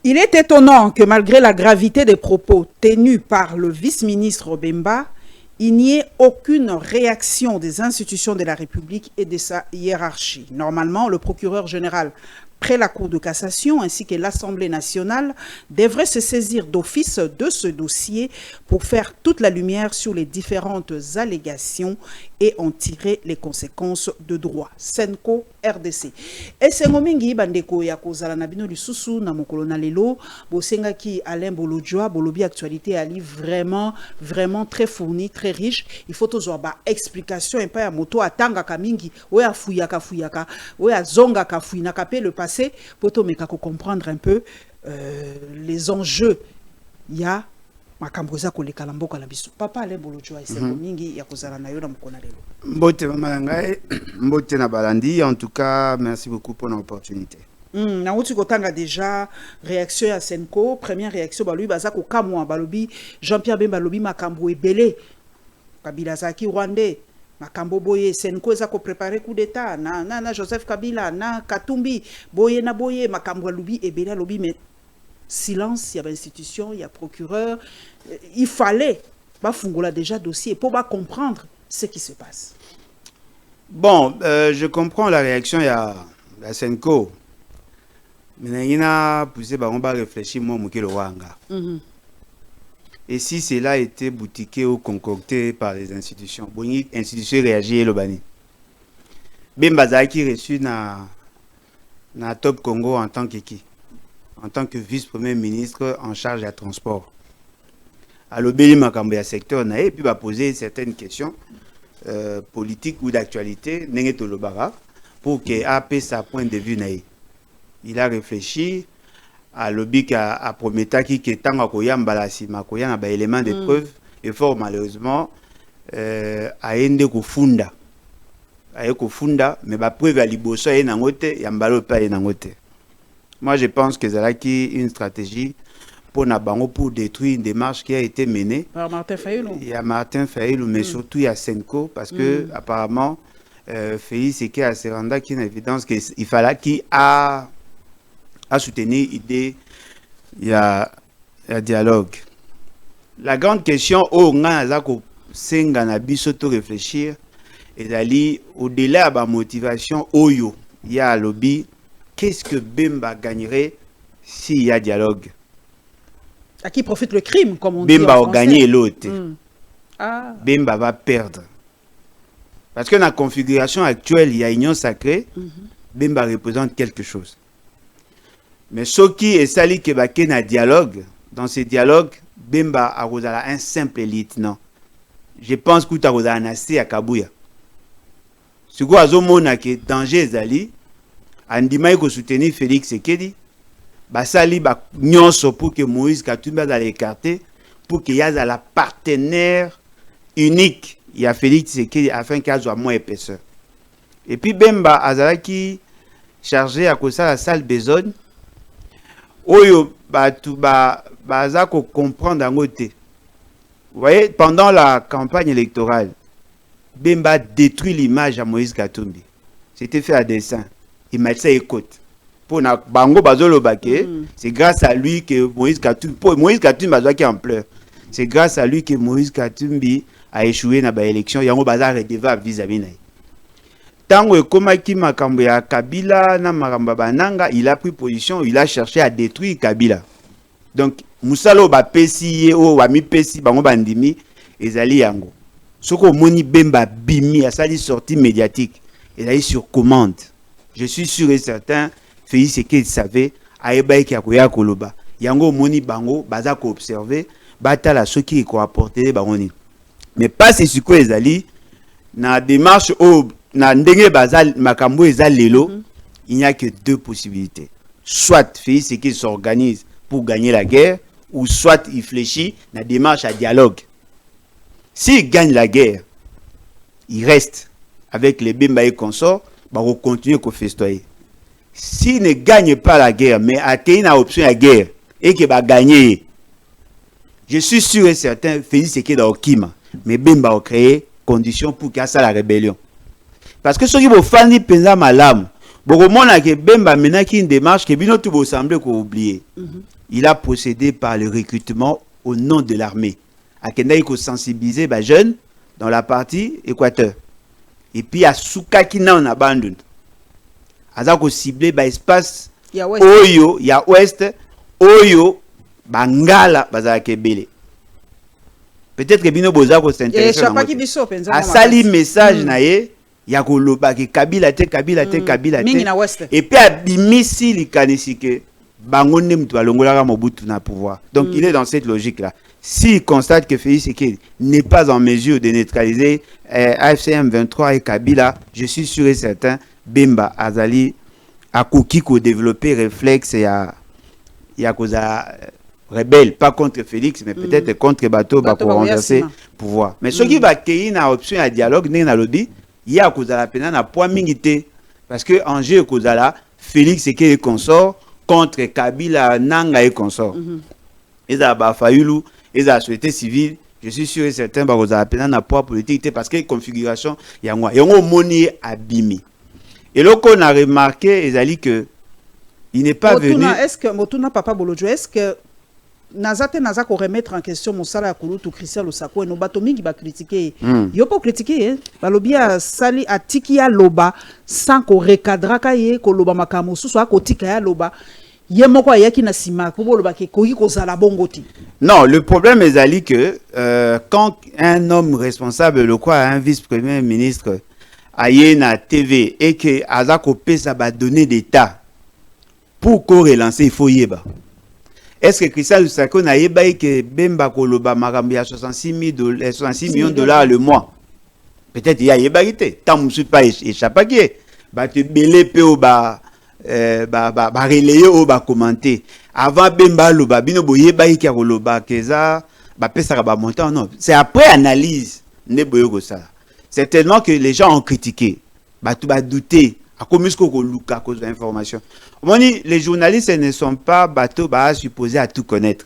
Il est étonnant que malgré la gravité des propos tenus par le vice-ministre Bemba, il n'y ait aucune réaction des institutions de la République et de sa hiérarchie. Normalement, le procureur général près la Cour de cassation ainsi que l'Assemblée nationale devraient se saisir d'office de ce dossier pour faire toute la lumière sur les différentes allégations et en tirer les conséquences de droit. Senko RDC. Et Sengomingi bandeko ya kozala na bino lisusu na mokolo na lelo bosenga ki Alain Bolodjoa bolobi actualité ali vraiment très fourni, très riche. Il faut toujours ba explication un peu ya moto atanga kamingi oya fuyaka oya zonga kafuina kapé le passé pour to meka ko comprendre un peu les enjeux ya makamboza ko lekala mboka na biso. Papa Alain Bolodjoa esengo mingi ya kozala na yo na mokona lelo. Mbote mamangai, mbote na balandi, en tout cas merci beaucoup pour l'opportunité. Na uti kotanga déjà réaction ya Senko, première réaction balobi baza ko kamwa balobi Jean-Pierre Bemba lobi makambo ebele Kabila zaki Rwandais makambo boye Senko eza ko préparer coup d'état na Joseph Kabila na Katumbi boye na boye makambo lobi ebele lobi mais silence, il y a institution, il y a procureur, il fallait bafungola déjà dossier pour comprendre ce qui se passe. Bon, je comprends la réaction ya Senko. Mais il a poussé on va réfléchir moi le wanga. Et si cela a été boutiqué ou concocté par les institutions, bon institutions réagir le bani. Bemba Zaki reçu na Top Congo en tant que vice-premier ministre en charge du transport. À l'obéli makambo ya secteur na et puis va poser certaines questions politiques ou d'actualité nenge tolobara pour que AP sa point de vue naï. Il a réfléchi à l'obik à prometa qui tanga koyamba la sima koyana ba éléments de preuve et fort malheureusement a ende ko funda mais ba preuve à liboso et nangote yambalo pa nangote. Moi je pense que c'est une stratégie pour détruire une démarche qui a été menée par Martin Fayulu. Il y a Martin Fayulu, mais surtout il y a Senko, parce que apparemment Félix Tshisekedi a se rendu qui est une évidence qu'il fallait qu'il a soutenu l'idée, il y a dialogue. La grande question, on a réfléchir, et d'aller au-delà de la motivation, il y a un lobby. Qu'est-ce que Bemba gagnerait s'il y a dialogue? À qui profite le crime, comme on dit Bemba en va gagner l'autre. Bemba va perdre. Parce que dans la configuration actuelle, il y a union sacrée. Bemba représente quelque chose. Mais ce qui est sali que baké un dialogue, dans ce dialogue, Bemba a un simple lieutenant. Je pense que tu as un assez à Kabouya. Ce qui est danger zali. Andima ko soutenir Félix Tshisekedi basali ba nyonso pour que Moïse Katumbi dans l'écarter pour qu'il y ait la partenaire unique il y a Félix Tshisekedi afin qu'il soit moins épaisseur. Et puis Bemba azalaki chargé à cause la salle besogne oyo batu baza ko comprendre en côté. Vous voyez pendant la campagne électorale Bemba détruit l'image à Moïse Katumbi. C'était fait à dessein. Il m'a dit écoute pour na bango bazolo baké c'est grâce à lui que Moïse Katumbi bazwa qui en pleurs. C'est grâce à lui que Moïse Katumbi a échoué dans l'élection yango bazar redevable vis-à-vis na. Tango ekomaki makambo ya Kabila na makambo bananga, il a pris position, il a cherché à détruire Kabila. Donc musalo ba pesi o wa mi pesi bango bandimi ezali yango. Soko moni Bemba bimi a sali sortie médiatique, il a eu sur commande. Je suis sûr et certain, Félix Tshisekedi savait, Aïbaï qui a koya koloba. Yango moni bango, baza ko observer, batala ceux qui ko apporter bangoni. Mais pas c'est ce que les ali, na démarche au, na ndenge bazal makambo ezal lelo, il n'y a que deux possibilités. Soit Félix Tshisekedi s'organise pour gagner la guerre, ou soit il fléchit na démarche à dialogue. S'il gagne la guerre, il reste avec les Bemba et consorts, va continuer à festoyer. S'il ne gagne pas la guerre, mais atteint une option à guerre, et qu'il va gagner, je suis sûr et certain, Félix Tshisekedi dans Okima, mais Bemba a créé conditions pour qu'il y ait la rébellion. Parce que ceux qui vont faire ni pensa malam, Boromona que Bemba maintenant qui une démarche que bino tout semblait qu'on oublier. Il a procédé par le recrutement au nom de l'armée. À Kendaï ko sensibiliser les jeunes dans la partie Équateur. Et puis à Souka qui n'a en abandonne. Aza ko cibler ba espace Oyo, ya ouest, Oyo, Bangala, bazala kebele. Peut-être que bino boza ko s'intéresser. A sali message na ye. Ya koloba ke Kabila te Kabila te Kabila te et puis abimisi likanisi ke bango ne mtu alongolaka Mobutu na pouvoir. Donc il est dans cette logique là. S'il constate que Félix Tshisekedi n'est pas en mesure de neutraliser AFCM 23 et Kabila, je suis sûr et certain Bemba Azali a koki ko développer réflexe et a koza rebelle, pas contre Félix mais peut-être contre Bato ba ko renverser pouvoir. Mais ce qui va créer une option à dialogue n'est na lobby. Il y a Kozala Pena na point mingité parce que Angers Kozala Félix et consort contre Kabila Nanga et consort. Ils ont Fayulu, ils ont société civile. Je suis sûr et certain que Kozala Pena na point politique parce que configuration il y a un moni abîmé. Et là qu'on a remarqué Ezali que il n'est pas venu. Est-ce que Motuna Papa Bolojo est-ce que Nazate ko remettre en question Moussala ya Kulutu Christian Lusako et no bato mingi ba critiquer. Yo pas critiquer balobia sali atiki ya loba sans ko recadraka ye ko loba makamo susu akotika ya loba ye moko ayaki na sima ko loba ke koyi ko zala bongoti. Non, le problème est ali que quand un homme responsable le quoi un vice-premier ministre aye na TV et que azako pesa ba donner d'état pour ko relancer il faut yeba. Est-ce que Christian Lusako n'a pas que Bemba Koloba Marambi à 66 millions de dollars le mois? Peut-être il y a yébarité. Tant que je ne suis pas échappé, bah te belé peu ou bah relayer ou bah commenter. Avant Bemba Loba, bino boye ba yéki Koloba Keza, bah pesa ba montant non. C'est après analyse ne boye ça. C'est tellement que les gens ont critiqué. Bah tu vas douter. À comment luka à cause de l'information. Les journalistes ne sont pas bateau supposés à tout connaître.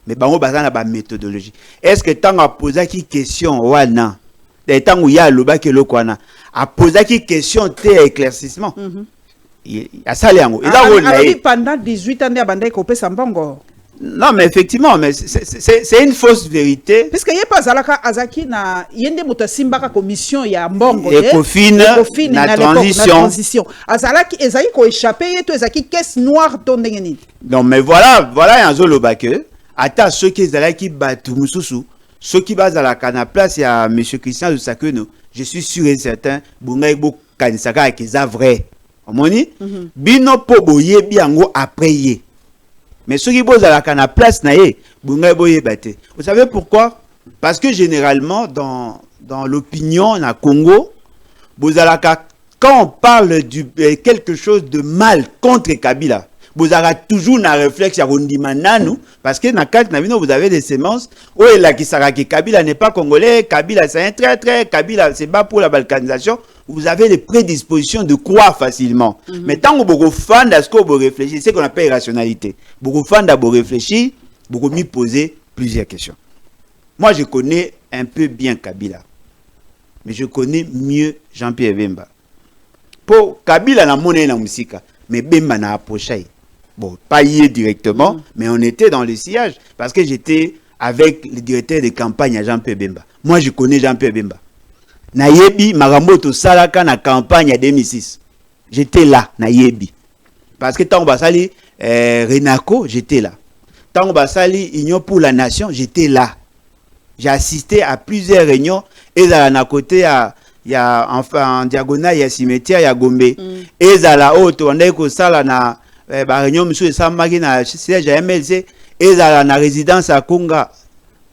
Mais bango bazana ba méthodologie. Est-ce que tant à poser qui question wana, des temps où il y a le bac et le kwana, à poser qui question té éclaircissement. Il a ça les pendant 18 ans de bandai kopé sambongo. Non, mais effectivement, mais c'est une fausse vérité. Parce qu'il n'y a pas Azaki na yende mutasimbaka commission ya mbongo Ecofin na transition. Azalaki ezaki ko échapper to ezaki caisse noire tondengeni. Non, mais voilà un zolo bake. Ata ceux qui ezalaki batu mususu, ceux qui bazalaka na place ya monsieur Christian Lusako, je suis sûr et certain bungai bo kanisaka keza vrai. Omoni bino po boye biango après ye. Mais ceux qui posent à la place, vous savez pourquoi? Parce que généralement, dans l'opinion, na Congo, quand on parle de quelque chose de mal contre Kabila, vous avez toujours un réflexe à Rondimananu, parce que vous avez des sémences, où Kabila n'est pas congolais, Kabila c'est un traître, Kabila c'est pas pour la balkanisation. Vous avez les prédispositions de croire facilement. Mais tant que vous fan à ce que vous réfléchissez, c'est ce qu'on appelle rationalité. Vous fan à vous réfléchir, vous m'y poser plusieurs questions. Moi, je connais un peu bien Kabila. Mais je connais mieux Jean-Pierre Bemba. Pour Kabila, na monnaie na musika, mais Bemba n'a approché. Bon, pas hier directement, mais on était dans le sillage. Parce que j'étais avec le directeur de campagne à Jean-Pierre Bemba. Moi, je connais Jean-Pierre Bemba. Nayebi Maramboto Salaka na campagne à 2006. J'étais là, Nayebi. Parce que tant Basali Renako, j'étais là. Tant Basali Union pour la Nation, j'étais là. J'ai assisté à plusieurs réunions. Et là, à côté, il y a enfin en diagonale, il y a cimetière, il y a Gombe. Et là, auto, on est comme ça là na réunion monsieur Samagi na siège à MLC. Et là, na résidence à Konga,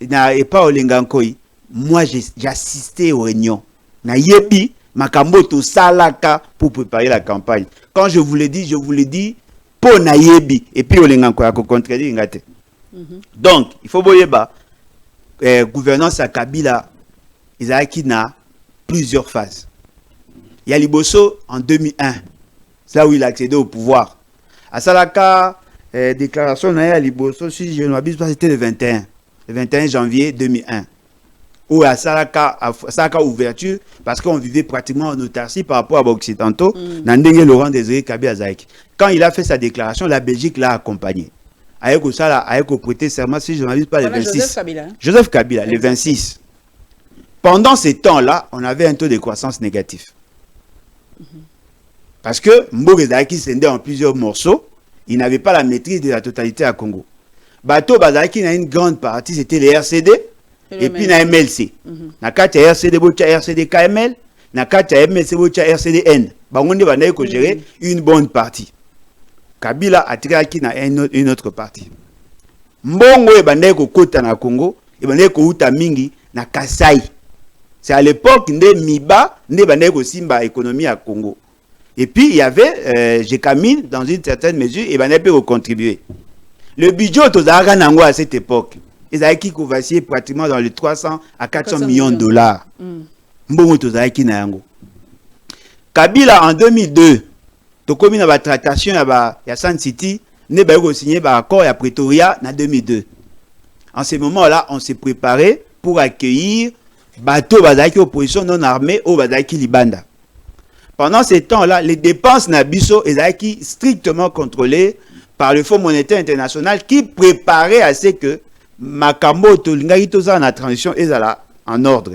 na et pas au Lingankoi. Moi, j'ai assisté aux réunions. Na yebi makamboto salaka pour préparer la campagne. Quand je vous le dis pour na yebi et puis olenganko ya ko contredire ngate. Donc, il faut boyeba gouvernance à Kabila Isaki na plusieurs phases. Il y a Liboso en 2001. C'est là où il a accédé au pouvoir. À Salaka déclaration na Liboso si je ne m'abuse pas c'était le 21 janvier 2001. ou à Salaka ouverture, parce qu'on vivait pratiquement en autarcie par rapport à l'Occidentaux, Nandenge Laurent Désiré Kabila Zaïk. Quand il a fait sa déclaration, la Belgique l'a accompagné. Avec prêté serment, si je ne m'abuse pas, le 26. Joseph Kabila. Joseph Kabila, le 26. Pendant ces temps-là, on avait un taux de croissance négatif. Parce que Mboge Zaïki scindait en plusieurs morceaux, il n'avait pas la maîtrise de la totalité à Congo. Bateau Bazaki a une grande partie, c'était les RCD, et puis na MLC. Na kati ya RCD bocha RCD KML, na kati ya MLC bocha RCDN. Bangonde banaye ko gérer une bonne partie. Kabila a tiré qui na une autre partie. Mbongo e banaye ko kota na Congo, e banaye ko uta mingi na Kasai. C'est à l'époque nde Miba nde banaye ko simba économie à Congo. Et puis il y avait Jekamine dans une certaine mesure et banaye peut contribuer. Le budget Tozara Nango à cette époque, ils avaient qui vacillait pratiquement dans les 300 à 400 millions de dollars. Mbongo Tozara qui Nango. Kabila en 2002, Tokomi na ba tractation ya Sun City, ne ba signé ba accord à Pretoria en 2002. En ce moment-là, on s'est préparé pour accueillir bateau bazaki opposition non armée au bazaki Libanda. Pendant ce temps-là, les dépenses Nabiso étaient strictement contrôlées par le Fonds monétaire international qui préparait à ce que Makambo Tolingaki toza na transition ezala en ordre.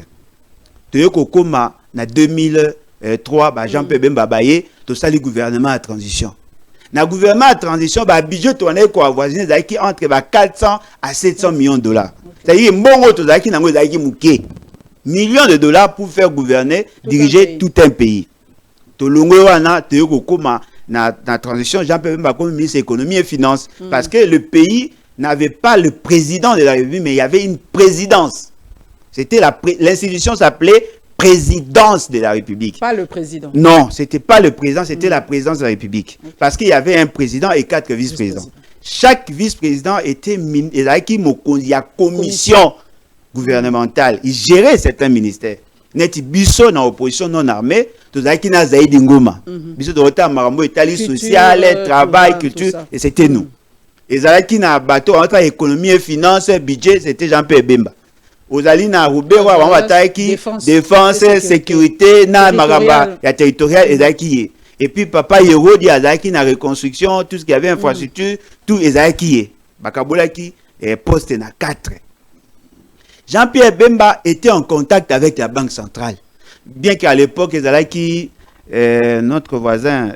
Toyoko koma na 2003 ba Jean-Pierre Bemba Baye to sali gouvernement à transition. Na gouvernement à transition ba budget tourné ko avoisiné zaki entre ba 400 à 700 millions de dollars. C'est-à-dire mbongo to zaki nango zaki muke. Millions de dollars pour faire gouverner, diriger tout un pays. Tolongo wana toyoko koma na transition, Jean-Pierre Bemba comme ministre de l'économie et finances, parce que le pays n'avait pas le président de la République, mais il y avait une présidence. C'était l'institution s'appelait présidence de la République. Pas le président. Non, c'était pas le président, c'était la présidence de la République. Okay. Parce qu'il y avait un président et 4 vice-présidents. Chaque vice-président était il y a commission gouvernementale. Il gérait certains ministères. Neti biso na opposition non armée, tozaki na Zaïdi Ngoma. Biso de marambo etali social, travail, culture, et c'était nous. Et Zalaki na bateau entre économie et finance, budget, c'était Jean-Pierre Bemba. Ozali na Roubero, on va défense, sécurité, na maramba, ya territorial, et Zalaki. Et puis papa Yerodi, Zalaki na reconstruction, tout ce qui avait infrastructure, tout est Zalaki. Bakabolaki, poste na 4. Jean-Pierre Bemba était en contact avec la Banque centrale. Bien qu'à l'époque, notre voisin,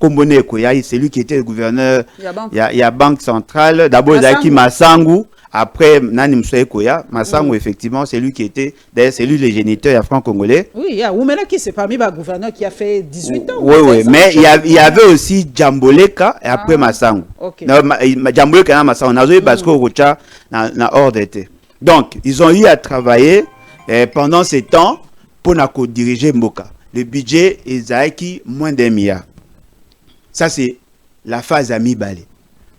Kombone Koyaï, c'est lui qui était le gouverneur. Il y a Banque centrale. D'abord, Zaki Massangu. Après, Nani Moussoué Koya. Massangu, effectivement, c'est lui qui était. D'ailleurs, c'est lui le géniteur franc-congolais. Oui, il y a Oumela qui c'est parmi les gouverneurs qui a fait 18 ans. Oui, mais il y avait aussi Djamboleka et après Massangu. Djamboleka et Massangu. On a joué parce qu'on a hors d'été. Donc, ils ont eu à travailler pendant ces temps pour diriger Mboka. Le budget est moins d'1 milliard. Ça, c'est la phase à mi-balé.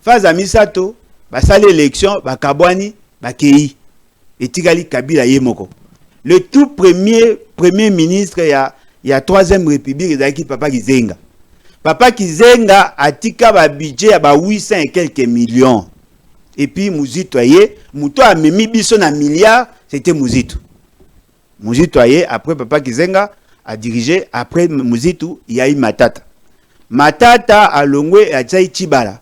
Phase à mi-sato, ça l'élection, Kabwani, Kei, et Tigali Kabila Yemoko. Le tout premier ministre, il y a 3e République, c'est Papa Kizenga. Papa Kizenga a tika ba budget à 800 et quelques millions. Et puis Mouzito aye, Mouto a mis biso na milliard, c'était Mouzito. Mouzito aye, après Papa Kizenga a dirigé, après Mouzito, il y a eu Matata. Matata a longwe a tsaï Chibala.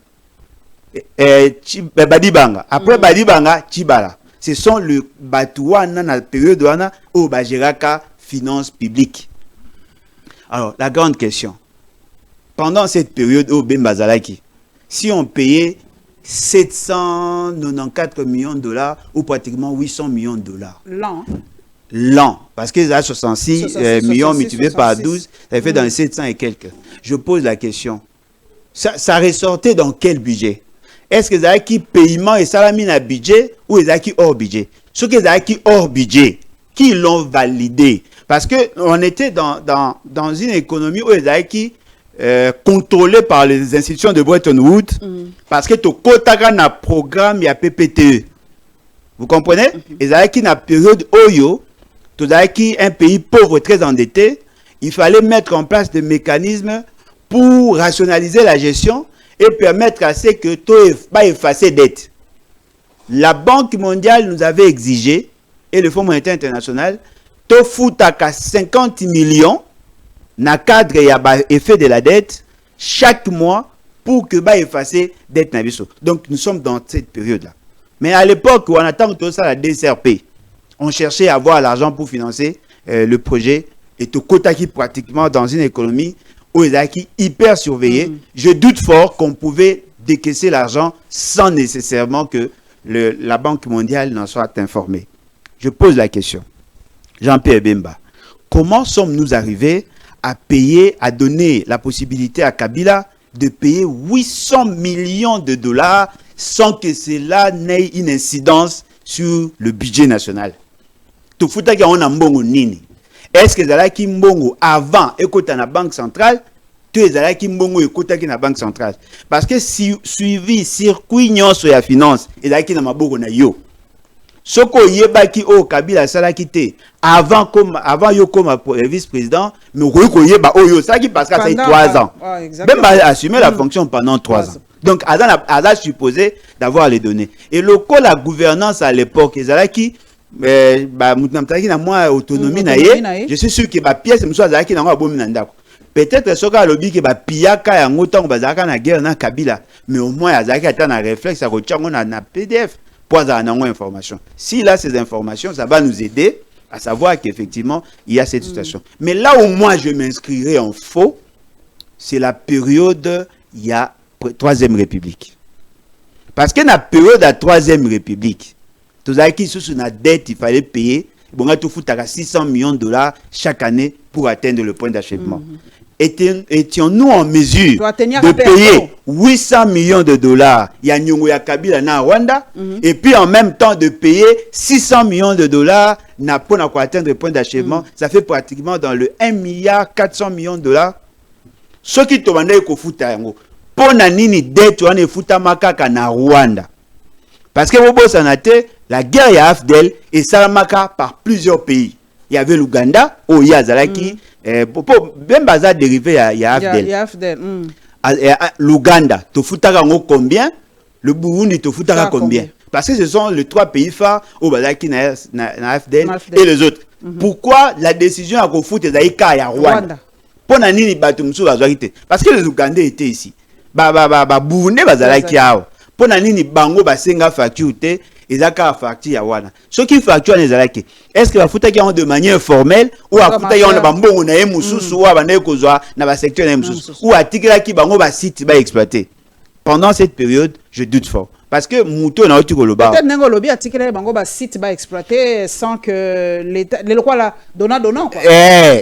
Badibanga. Après Badibanga, Chibala. Ce sont le Batouana dans la période où Bajeraka finance publique. Alors, la grande question. Pendant cette période où Bemba Zalaki, si on payait 794 millions de dollars ou pratiquement 800 millions de dollars. L'an. Parce que ça 66 millions multipliés par 12, ça fait dans les 700 et quelques. Je pose la question. Ça ressortait dans quel budget? Est-ce que ça a qui paiement et salamine à budget ou ça a qui hors budget? Ce que ça a qui hors budget, qui l'ont validé? Parce qu'on était dans une économie où ça a qui contrôlé par les institutions de Bretton Woods, parce que tu as un programme, il y a PPTE. Vous comprenez? Et ça qui na période Oyo, tu as un pays pauvre, très endetté, il fallait mettre en place des mécanismes pour rationaliser la gestion et permettre à ce que tu pas effacer dette. La Banque mondiale nous avait exigé et le Fonds monétaire international, to foutaka 50 millions na cadre ya ba effet de la dette chaque mois pour que ba effacer dette na biso. Donc nous sommes dans cette période là. Mais à l'époque où on attend tout ça la DCRP, on cherchait à avoir l'argent pour financer le projet et tout quota qui pratiquement dans une économie où il est hyper surveillé. Je doute fort qu'on pouvait décaisser l'argent sans nécessairement que la Banque mondiale n'en soit informée. Je pose la question. Jean-Pierre Bemba, comment sommes-nous arrivés à payer, à donner la possibilité à Kabila de payer 800 millions de dollars sans que cela n'ait une incidence sur le budget national? Tout fouta ki on a mbongo nini? Est-ce que zala ki mbongo avant ekota na banque centrale? Tu es zala ki mbongo ekota ki na banque centrale? Parce que si suivi circuit nyonso ya finance ezala ki na maboko na yo. Soko yebaki o Kabila sala ki te avant yo comme vice-président, mais ko yeba o yo ça qui passe ça 3 ans. Même a assumé la fonction pendant 3 ans. Donc Ada supposé d'avoir les données. Et le coup la gouvernance à l'époque ezala ki na moi autonomie na ye, je suis sûr que ba pièce mso azala ki na ngo abomi na ndako. Peut-être soka lobi ke ba piyaka ya ngotango bazaka na guerre na Kabila, mais au moins azala ki ata na réflexe à kochango na PDF. Pour avoir information. Si là, ces informations, ça va nous aider à savoir qu'effectivement, il y a cette situation. Mais là où moi, je m'inscrirai en faux, c'est la période, il y a 3e République. Parce que dans la période de la 3e République, tous ceux qui sont sur la dette, il fallait payer, bon, tout fout à 600 millions de dollars chaque année pour atteindre le point d'achèvement. Étions-nous en mesure de payer 800 millions de dollars il y a Nyongo ya Kabila na Rwanda et puis en même temps de payer 600 millions de dollars pour atteindre le point d'achèvement, ça fait pratiquement dans le 1 milliard 400 millions de dollars. Ce qui te demandait ko futa yango pour na nini dette wana futa makaka na Rwanda. Parce que bobo sanate la guerre ya AFDL et salamaka par plusieurs pays. Il y avait l'Ouganda, au Yazalaki, même bazar dérivé ya AFDL. L'Ouganda, tu foutara combien? Le Burundi, tu foutara combien? Parce que ce sont les 3 pays phares au Bazaki na AFDL et les autres. Pourquoi la décision à Kofout est à ya Rwanda? Pour nani batumsu bazarité. Parce que les Ougandais étaient ici. Burundi bazalaki yao. Pour nani bango basenga facture te. Ils ont facture à wana. Ce qui facture les alaki. Est-ce que la fouta qui ont de manière formelle ou à fouta qui ont de bambou na emususu ou à bande kozwa na ba secteur na emususu ou à tikela ki bango ba site ba exploiter. Pendant cette période, je doute fort parce que muto na otu koloba. Peut-être nengo lobi à tikela bango ba site ba exploiter sans que l'état le quoi là donnant quoi.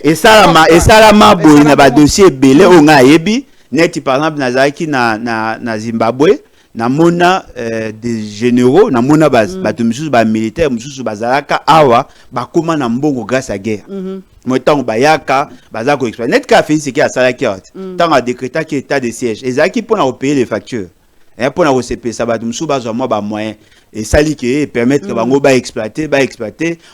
Et ça la boy na ba dossier belé o nga yebi net par exemple nazaki na Zimbabwe. Namona des généraux, namona batumisusu ba militaire, mususu bazalaka awa bakoma na mbongo grâce à guerre. Moi tant bayaka bazako exploiter. Net ka fait ce qui a salaki hot. Tant a décrété qui état de siège. Ezaki pour na payer les factures. Et pour na receper ça batumisusu bazwa moi ba moyen et sali qui permettre que bango ba exploiter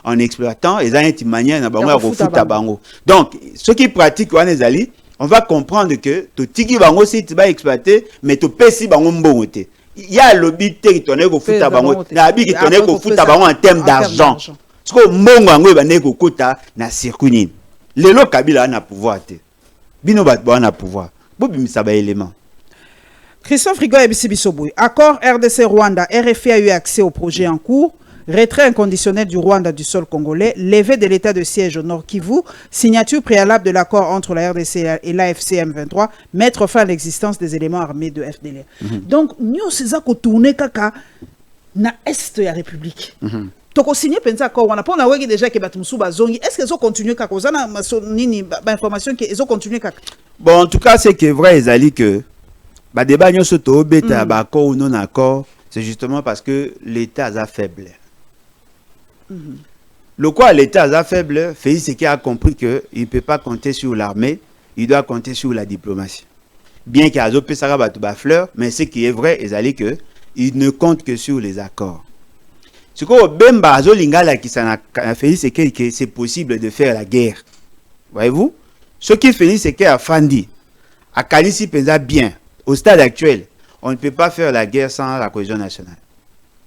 en exploitant et ça une manière na bango ya refuta bango. Donc ceux qui pratiquent wana ezali on va comprendre que tu tiki bango si tu vas exploiter mais tu pesi bango mbongo te. Il y a lobby territorial ko futa bango na bi ki tonné ko futa bango en termes d'argent. Parce que mbongo bango ba ne ko kota na circuit ni. Lelo Kabila na pouvoir te. Bino bat ba na pouvoir. Bo bimisa ba élément. Christophe Rigo et Bisoboué. Accord RDC Rwanda. RFI a eu accès au projet en cours. Retrait inconditionnel du Rwanda du sol congolais, levée de l'état de siège au Nord Kivu, signature préalable de l'accord entre la RDC et l'AFC M23, mettre fin à l'existence des éléments armés de FDLR. Donc, nous, c'est ça qu'on tourne kaka na Est de la République. Toko signé pensa accord, on a pas on déjà que Batumsu bazongi. Est-ce qu'ils ont continué kaka? Vous avez information qu'ils ont continué kaka? Bon, en tout cas, c'est que vrai, Ezali que ba débat nyo soto beta ba accord ou non accord, c'est justement parce que l'État est faible. Le quoi l'État est faible, Félix Tshisekedi a compris qu'il ne peut pas compter sur l'armée, il doit compter sur la diplomatie. Bien qu'il y ait des fleurs, mais ce qui est vrai, c'est que il ne compte que sur les accords. Ce que Bemba Azolingala qui s'en a Félix Tshisekedi que c'est possible de faire la guerre. Voyez-vous? Ce qui Félix Tshisekedi a fandi, à Kalisi pensa bien, au stade actuel, on ne peut pas faire la guerre sans la cohésion nationale.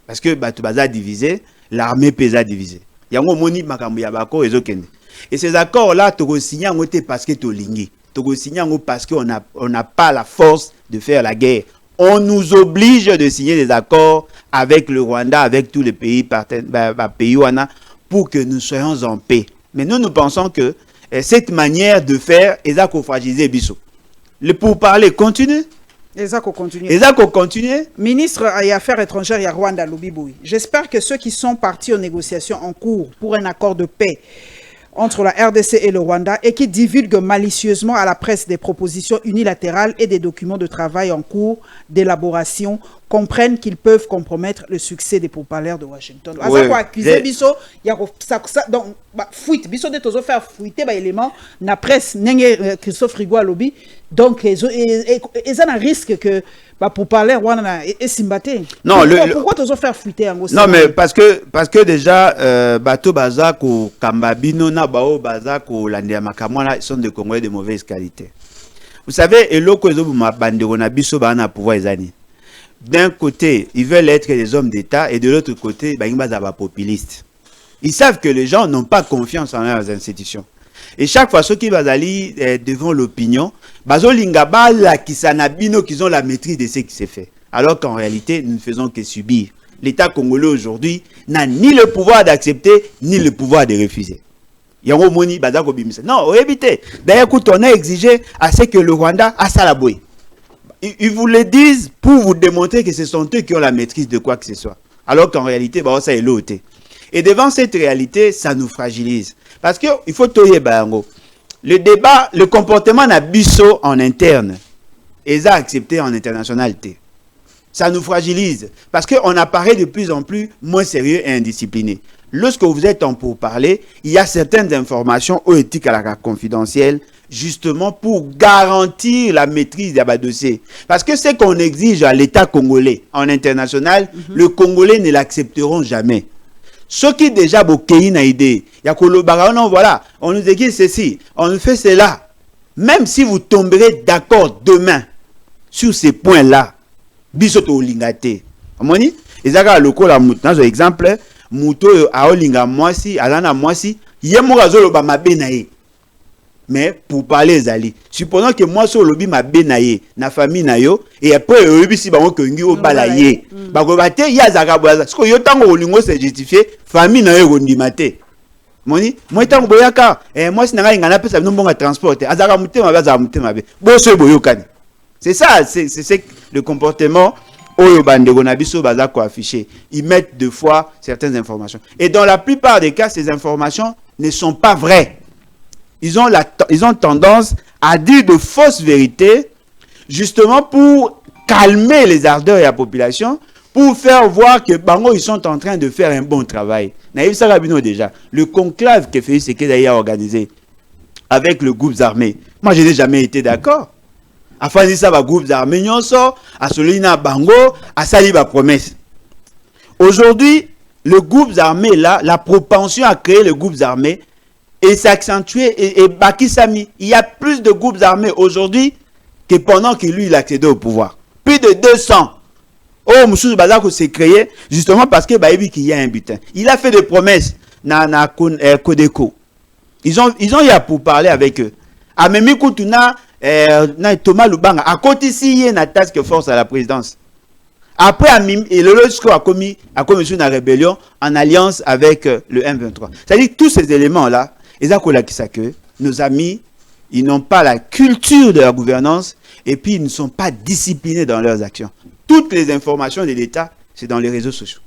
Parce que Batubaza divisé, l'armée pesa divisée. Il yango moni makambo ya bako ezokende. Et ces accords là to signer ngote parce que to lingi, to signer ngo parce que on n'a pas la force de faire la guerre. On nous oblige de signer des accords avec le Rwanda, avec tous les pays pays pour que nous soyons en paix. Mais nous pensons que cette manière de faire est à fragiliser Bisso. Le pourparler continue. Continue. Ministre des Affaires étrangères à Rwanda, Lubiboui. J'espère que ceux qui sont partis aux négociations en cours pour un accord de paix entre la RDC et le Rwanda et qui divulguent malicieusement à la presse des propositions unilatérales et des documents de travail en cours d'élaboration comprennent qu'ils peuvent compromettre le succès des pourparlers de Washington. Oui, accuser Bisso, il y a donc fuite, Bisso de tozo faire fuiter ba élément na presse nenge Christophe Rigoua lobby donc ils ont un risque que pour parler Rwanda et Simbaté. Non, pourquoi tozo faire fuiter en non mais parce que déjà bateau bazako kambabino na bao bazako landia makamwana sont des Congolais de mauvaise qualité. Vous savez eloko ezo ma bandeko na biso ba na pouvoir ezani. D'un côté, ils veulent être des hommes d'État et de l'autre côté, ils sont populistes. Ils savent que les gens n'ont pas confiance en leurs institutions. Et chaque fois, ceux qui vont aller devant l'opinion, qu'ils ont la maîtrise de ce qui s'est fait. Alors qu'en réalité, nous ne faisons que subir. L'État congolais aujourd'hui n'a ni le pouvoir d'accepter, ni le pouvoir de refuser. Non, évitez. D'ailleurs, on a exigé à ce que le Rwanda a salaboué. Ils vous le disent pour vous démontrer que ce sont eux qui ont la maîtrise de quoi que ce soit. Alors qu'en réalité, ça est l'autre. Et devant cette réalité, ça nous fragilise. Parce qu'il faut toyer bango. Le débat, le comportement n'a biso en interne. Et ça accepté en internationalité. Ça nous fragilise. Parce qu'on apparaît de plus en plus moins sérieux et indiscipliné. Lorsque vous êtes en pourparler, il y a certaines informations éthiques à la confidentielle, justement pour garantir la maîtrise des dossiers. Parce que ce qu'on exige à l'État congolais en international, le Congolais ne l'accepteront jamais. Ceux qui déjà bokei na idée, voilà, on nous exige ceci, on nous fait cela. Même si vous tomberez d'accord demain sur ces points-là, bisoto lingate. Amoni, ezaka loko la dans exemple, muto a olinga mwasi, alana mwasi, yemorazo lo ba mabenaye. Mais pour parler Zali, supposons que moi sur lobby ma benaye na famille na yo et après obi si bango kongi o balaye bako bate ya zakaboza siko yo tango olingo se justifier famille na yo ondimate moni moi tango boyaka moi sinanga ingana pesa no mbonga transport azaka mutema baza mutema be boso boyokani. C'est ça, c'est le comportement oyo bandeko na biso baza ko afficher. Ils mettent deux fois certaines informations et dans la plupart des cas ces informations ne sont pas vraies. Ils ont tendance à dire de fausses vérités, justement pour calmer les ardeurs de la population, pour faire voir que Bango, ils sont en train de faire un bon travail. Naïf Sarabino déjà, le conclave que Félix Sekedi a organisé avec le groupe armé, moi je n'ai jamais été d'accord. Afin de ça, le groupe armé, à Solina Bango, à Saliba promesse. Aujourd'hui, le groupe armé là, la propension à créer le groupe armé, et s'accentuer et Baki Sami. Il y a plus de groupes armés aujourd'hui que pendant que lui il accédait au pouvoir. Plus de 200. Oh, Moussou Bazako s'est créé justement parce que Baïbi qu'il y a un butin. Il a fait des promesses na Kodeko. Ils ont y a pour parler avec eux. A Memi Koutuna Thomas Lubanga à côté ici il y a une task force à la présidence. Après, et le LOSCO a commis une rébellion en alliance avec le M23. C'est-à-dire que tous ces éléments-là, que nos amis, ils n'ont pas la culture de la gouvernance et puis ils ne sont pas disciplinés dans leurs actions. Toutes les informations de l'État, c'est dans les réseaux sociaux.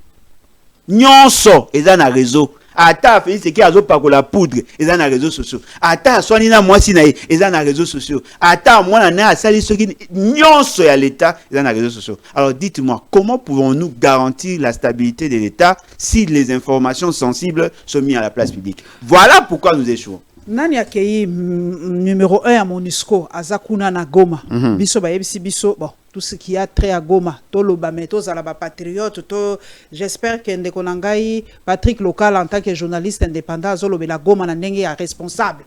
Nyonso, ils ont un réseau. Ata Félix Sekedi azo pakola poudre, ils ont un réseau social. Ata Swanina Mwasi na ils ont un réseau social. Ata mwana na asali soki nyonso ya l'État, ils ont un réseau social. Alors dites-moi, comment pouvons-nous garantir la stabilité de l'État si les informations sensibles sont mises à la place publique? Voilà pourquoi nous échouons. Nani akei numéro 1 à MONUSCO Azakuna na Goma. Biso ba yebisi biso bon tout ce qui a trait à Goma, to lobame to zalaba patriote to j'espère que ndeko nangai Patrick Local en tant que journaliste indépendant zolobela Goma na ndenge ya responsable.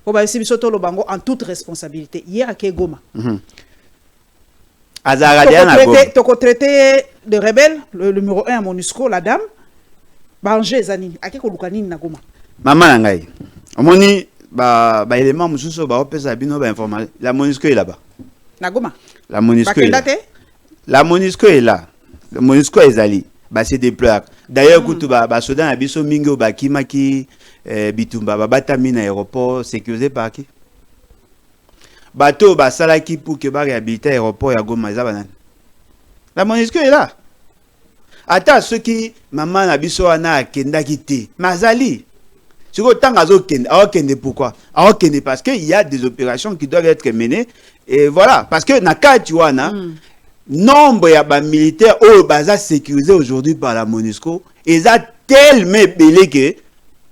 Po ba yebisi biso to lobango en toute responsabilité. Hier à Goma. Azaradia na Goma. Toko traité de rebelle le numéro 1 à MONUSCO la dame. Banger Zanini, à qui Kolukanini na Goma. Maman Nangai. Omoni ba élément mususu ba opesa bino ba information. La MONUSCO est là-bas. Na Goma. La MONUSCO est là. La MONUSCO est là. La MONUSCO est allé. Bah c'est déployé. D'ailleurs kutu ba soda na biso mingi ba kimaki bitumba ba batami na aéroport sécurisé par qui? Bateau ba salaki pour que ba réhabiliter aéroport ya Goma za banane. La MONUSCO est là. Attends ceux qui maman na biso wana kenda kité. Mazali. Sur autant kende pourquoi? Kende parce qu'il y a des opérations qui doivent être menées et voilà parce que naka tu vois na nombre de militaires au baza sécurisés aujourd'hui par la MONUSCO et ça tellement belé que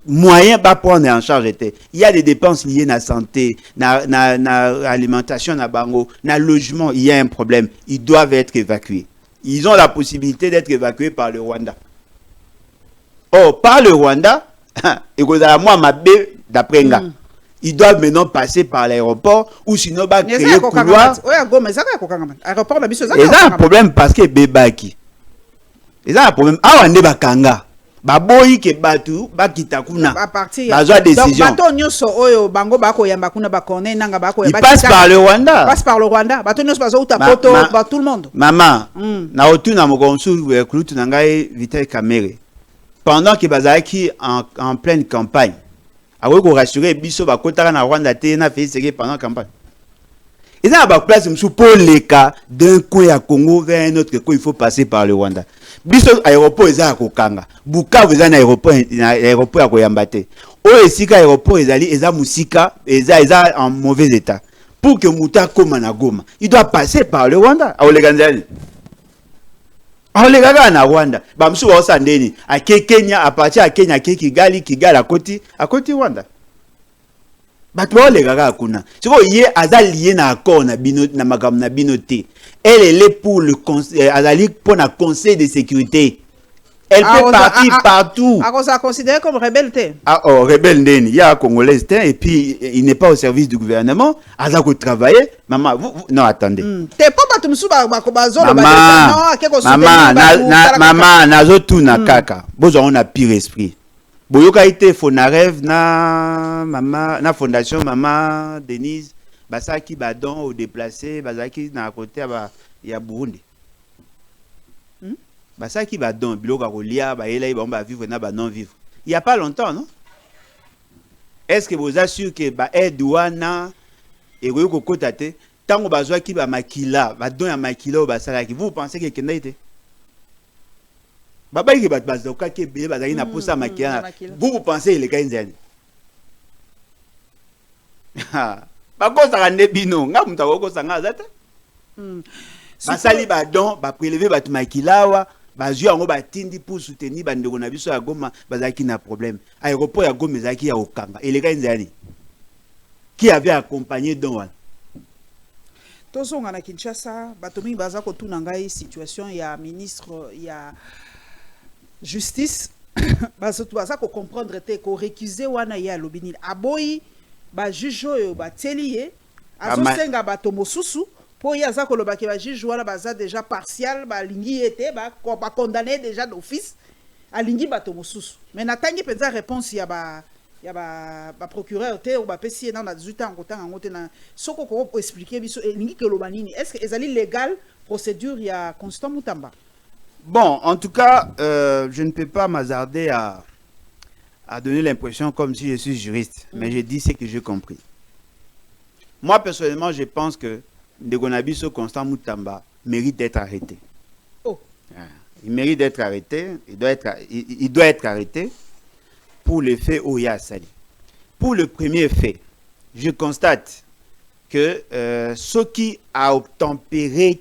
moyen pas prendre en charge était. Il y a des dépenses liées à la santé, na alimentation, na bango, na logement, il y a un problème, ils doivent être évacués. Ils ont la possibilité d'être évacués par le Rwanda. Or par le Rwanda, et moi ma b d'après nga. Ils doivent maintenant passer par l'aéroport ou sinon bah créer un couloir. Ils ont un problème parce que bébaki. Ils ont un problème. Ah on est bakanga. Baboyi ke batu bakitakuna. Bazo décision. Ils passent par le Rwanda. Passe par le Rwanda. Tout le monde. Maman, na otuna mokonsu klutu nangai Vital Kamerhe. Pendant que bazaki en pleine campagne. Awe ko rassurer biso ba kotaka na Rwanda te na fait série pendant campagne. Et ça ba place msou pour les cas d'un coin à Congo vers un autre coin il faut passer par le Rwanda. Biso aéroport eza ko kanga. Bukavu eza na aéroport ya koyambate. O esika aéroport ezali eza musika eza en mauvais état. Pour que muta koma na Goma, il doit passer par le Rwanda. Aoleganzali. Aolegaga na Rwanda. Ba msou wa osandeni. A Kenya à partir à Kenya Kigali à côté Rwanda. Bato aolegaga kuna. Siko yé azali na accord na bino na magam na binoté. Elle est pour le conseil azali pour na conseil de sécurité. Elle peut partir partout. Ça considéré comme rebelle. Rebelle ndeni. Il y a Congolais et puis il n'est pas au service du gouvernement. Azako travailler. Maman, vous non attendez. T'es pas batumsu bakobazo maman nazo tout na kaka. Bozo on a pire esprit. Boyoka ite Fonarev na maman na fondation maman Denise basaki badon au déplacé basaki na côté ya Burundi. Basaki badon biloka kolia ba yela ba vivre na ba non vivre. Il y a pas longtemps non? Est-ce que vous assurez que ba edouana et ko kotate tango bazwaki ba makila badon ya makila o basalaki vous pensez que kenda ite? Baba ki bat bazoka ke bele bazaki na posa makila. Vous pensez il est kainzali? Ba ko sa rande bino nga muta ko sanga zata? Basali badon ba prélever bat makilawa bazui yango batindi pour soutenir bandeko na biso ya Goma bazaki na problème aéroport ya Goma ezaki ya okanga eleka nzali qui avait accompagné Don tozonga na Kinshasa bato mingi baza kotuna ngai situation ya ministre ya justice baza ko comprendre te ko récuser wana ya lobinil aboyi ba juge oyo bateli ye azosenga bato mosusu pour y avoir que le bac va juge voilà baza déjà partial ba lingi était ba condamné déjà d'office à lingi bato mosusu mais natangi penza réponse ya ba procureur te ou ba pesi dans na 18 ans kotan ngote na soko ko expliquer biso lingi que lobanini est-ce que ezali légal procédure ya Constant Mutamba? Bon en tout cas je ne peux pas m'hasarder à donner l'impression comme si je suis juriste mais je dis ce que j'ai compris. Moi personnellement je pense que Ndegonabiso Constant Mutamba mérite d'être arrêté. Oh. Il mérite d'être arrêté. Il doit être arrêté pour le fait Oya Sali. Pour le premier fait, je constate que ce qui a obtempéré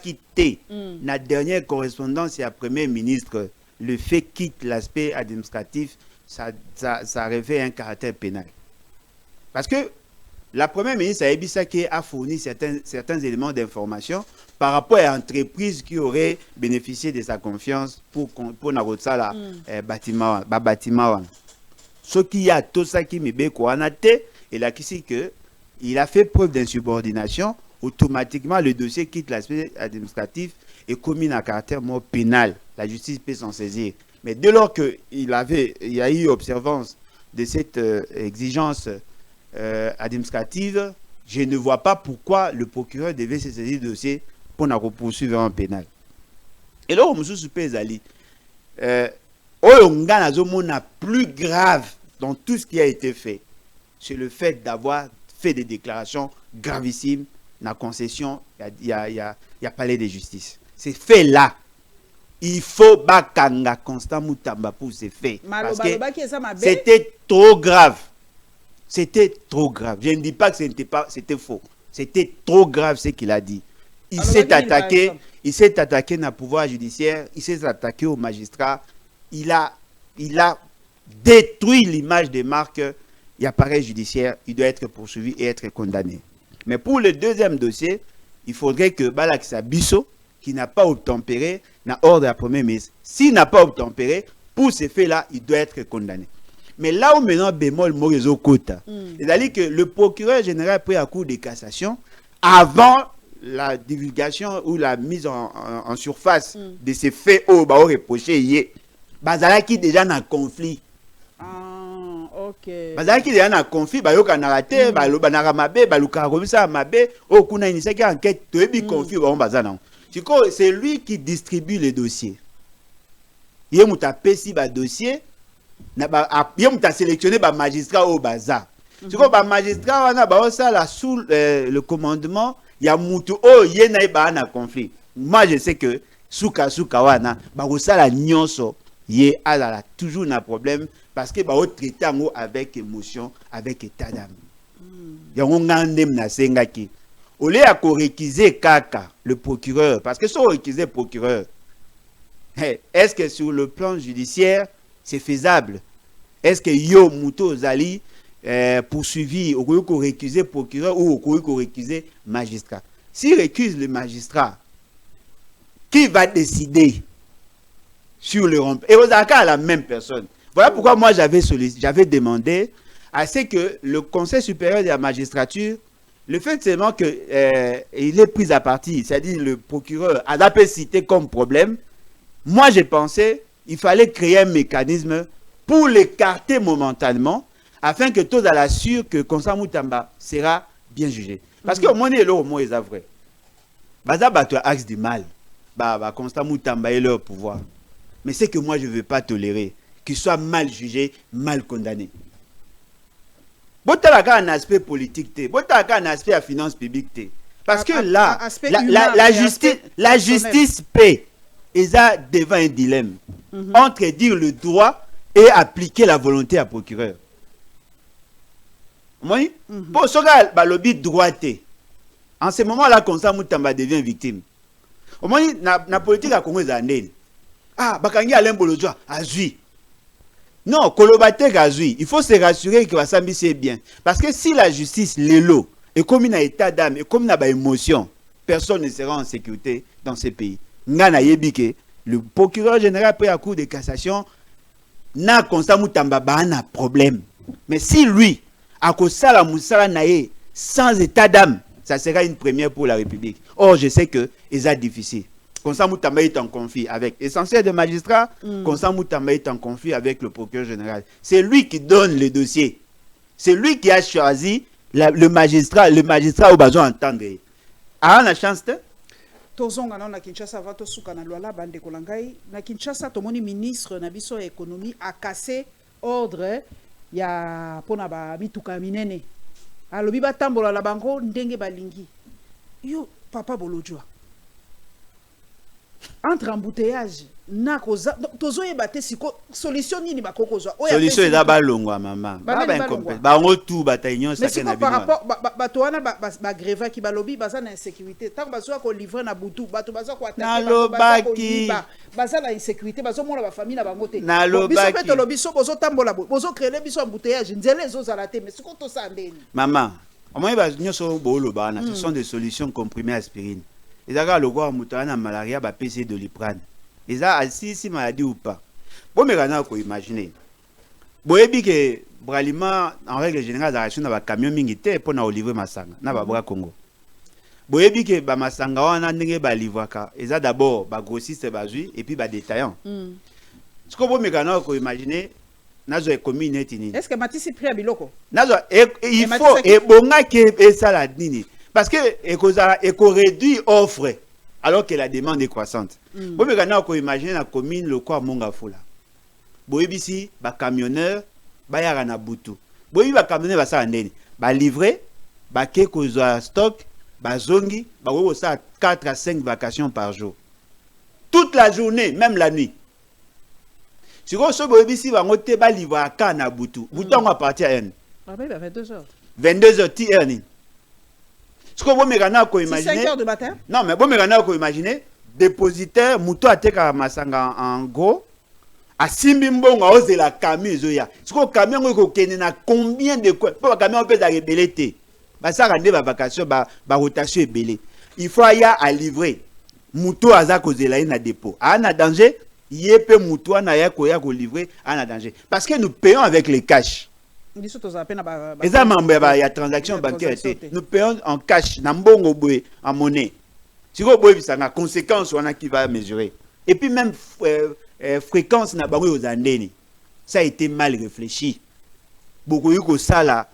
quitté la dernière correspondance à Premier ministre, le fait quitte l'aspect administratif, ça revêt un caractère pénal. Parce que la première ministre a fourni certains éléments d'information par rapport à l'entreprise qui aurait bénéficié de sa confiance pour Nagotsala bâtiment. Ce qui a tout ça qui me et là qui que il a fait preuve d'insubordination, automatiquement le dossier quitte l'aspect administratif et commis un caractère pénal. La justice peut s'en saisir. Mais dès lors qu'il y a eu observance de cette exigence administrative, je ne vois pas pourquoi le procureur devait se saisir du dossier pour la poursuivre en pénal. Et là, on me dit, le plus grave dans tout ce qui a été fait, c'est le fait d'avoir fait des déclarations gravissimes dans la concession, il y a palais de justice. Ces faits-là, il faut bakanga Constant Moutamba pour ces faits. Parce que c'était trop grave. C'était trop grave. Je ne dis pas que c'était faux. C'était trop grave ce qu'il a dit. Il s'est attaqué dans le pouvoir judiciaire, il s'est attaqué aux magistrats. Il a détruit l'image des marques. Il y a appareil judiciaire, il doit être poursuivi et être condamné. Mais pour le deuxième dossier, il faudrait que Balaksa Bisso, qui n'a pas obtempéré, n'a ordre de la première ministre. S'il n'a pas obtempéré, pour ces faits-là, il doit être condamné. Mais là où maintenant bémol Morezo Kota, c'est-à-dire que le procureur général pris à cour de cassation, avant la divulgation ou la mise en surface de ces faits au reproché, Bazalaki déjà dans le conflit. Bazalaki déjà dans le conflit, Bayoka narate, Banaramabe, Balukaromisa Mabe, Okuna Inisaki enquête, Toebi conflit, Bazana. C'est lui qui distribue les dossiers. Il a pesi ba dossier, il a sélectionné ba magistrat au bazar. C'est quoi ba magistrat wana ba osala sous le commandement, il y a mutu oh yena ba na conflit. Moi je sais que suka wana ba osala nyonso yé ala toujours na problème parce que ba o traiter ngo avec émotion, avec état d'âme. Ya ngandem na sengaki. Au lieu de réquiser Kaka, le procureur, parce que si on réquisait le procureur, est-ce que sur le plan judiciaire, c'est faisable? Est-ce que Yo Mouto Zali poursuivi, au lieu de réquiser le procureur ou au lieu de réquiser le magistrat? S'il récuse le magistrat, qui va décider sur le rempart? Et vous avez la même personne. Voilà pourquoi moi j'avais demandé à ce que le Conseil supérieur de la magistrature, le fait seulement qu'il est pris à partie, c'est-à-dire le procureur a d'après cité comme problème, moi j'ai pensé qu'il fallait créer un mécanisme pour l'écarter momentanément, afin que tous à l'assure que Constant Moutamba sera bien jugé. Parce que au moins, il est vrai. Baza bato axe du mal. Constant Moutamba est leur pouvoir. Mais c'est que moi je ne veux pas tolérer qu'il soit mal jugé, mal condamné. Botala un aspect politique, botala un aspect à finance publique. Parce que là, la justice paie. Et ça devant un dilemme entre dire le droit et appliquer la volonté à procureur. Pour ce gars, le droité. En ce moment-là, Constant Moutamba devient victime. Au moins, la politique a Congo Zanel. Ah, Bakangi Alain Bolodjoa, Azui. Non, Kolobate Azui. Il faut se rassurer que Wasambi c'est bien. Parce que si la justice, l'élo, est comme un état d'âme, et comme une émotion, personne ne sera en sécurité dans ce pays. Ngana Yebike, le procureur général pris à cour de cassation, n'a Constant Moutamba un problème. Mais si lui, à Kosala Moussala Naye, sans état d'âme, ça sera une première pour la République. Or, je sais que c'est difficile. Constant Moutamba est en conflit avec l'essentiel des magistrats. Constant Moutamba est en conflit avec le procureur général. C'est lui qui donne le dossier. C'est lui qui a choisi le magistrat au besoin d'entendre. A la chance de tozonga na Kinshasa va tosuka na lwala bande kolangai na Kinshasa tomoni ministre na biso économie a cassé ordre ya pona ba mituka minene alobi batambola la bango ndenge balingi yo papa Bolodjoa entre embouteillage na koza tozoyeba te siko solution nini bakokozwa solution eza balongwa mama bango tout bataillon ça que na par rapport bato wana ba grève ki balobi baza na insécurité tant bazo ko livrer na butu bato bazo ko attaquer baza na insécurité bazo mona ba famille na bango te biso peto lobi so bozo tambola bozo créer biso embouteillage nzele zo zala te mais siko to sa ndeni mama au moins ba nyoso bolo bana ce sont des solutions comprimées aspirine. Les agas le gars moutana malaria ba PC de Doliprane. Les a si maladie ou pas. Bon mais on a imaginer. Boyebi que braliment en règle générale la ration na ba camion mingité pour na livrer masanga na ba bra Congo. Boyebi que ba masanga wana ndenge ba livraka. Eza d'abord ba grossiste bazui et puis ba détaillant. Ce que vous me imaginez, nazo e commune etini. Est-ce que Matisse pris à biloko? Nazo il faut et bonga que ça la nini parce que éco réduit offre alors que la demande est croissante. Vous me imaginer la commune le quoi monga fola. Boyebisi ba camionneur ba yara na butu. Boyebi ba camionneur ba sa ndeni. Ba livrer, ba ke kozwa stock, ba zongi, ba wo ça 4 à 5 vacations par jour. Toute la journée, même la nuit. Si vous avez ici, vous avez livrer à Kana Boutou. Bouton va partir à 22h. 22h, tu es. Ce que vous avez imaginé. 5h du matin? Non, mais vous avez imaginé. Dépositaire, Moutou a été à Masanga en gros. À Simbimbong, à Ose la camion. Ce que le camion, vous a combien de quoi? Pour le camion, on peut rebeller. Ça rend la vacation, la rotation est belée. Il faut aller à livrer. Moutou a causé la na dépôt. Ah, na danger. Yépe Moutou na ya koya ko livrer à danger. Parce que nous payons avec les cash. Et ça, il y a transaction bancaire. Nous payons en cash, en monnaie. Si vous avez une conséquence, on a qui va mesurer. Et puis même fréquence na bango aux andeni. Ça a été mal réfléchi. Beaucoup de ça la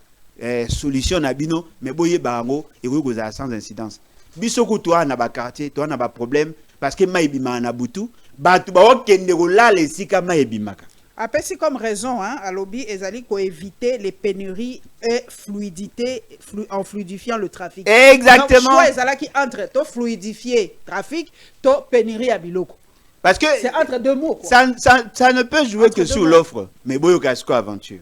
solution na bino, mais boye bango et vous avez sans incidence. Bisoko toi na ba quartier, toi na ba problème parce que maïbima na butu, batu ba okende ko la les sika maïbimaka. Apesi comme raison, hein, à lobby, ezali ko éviter les pénuries et fluidité en fluidifiant le trafic. Exactement. Donc, ezala qui entre to fluidifier trafic, to pénurie à biloko. Parce que c'est entre deux mots. Quoi. Ça ne peut jouer entre que sur l'offre. Mais Boyo Casco Aventure,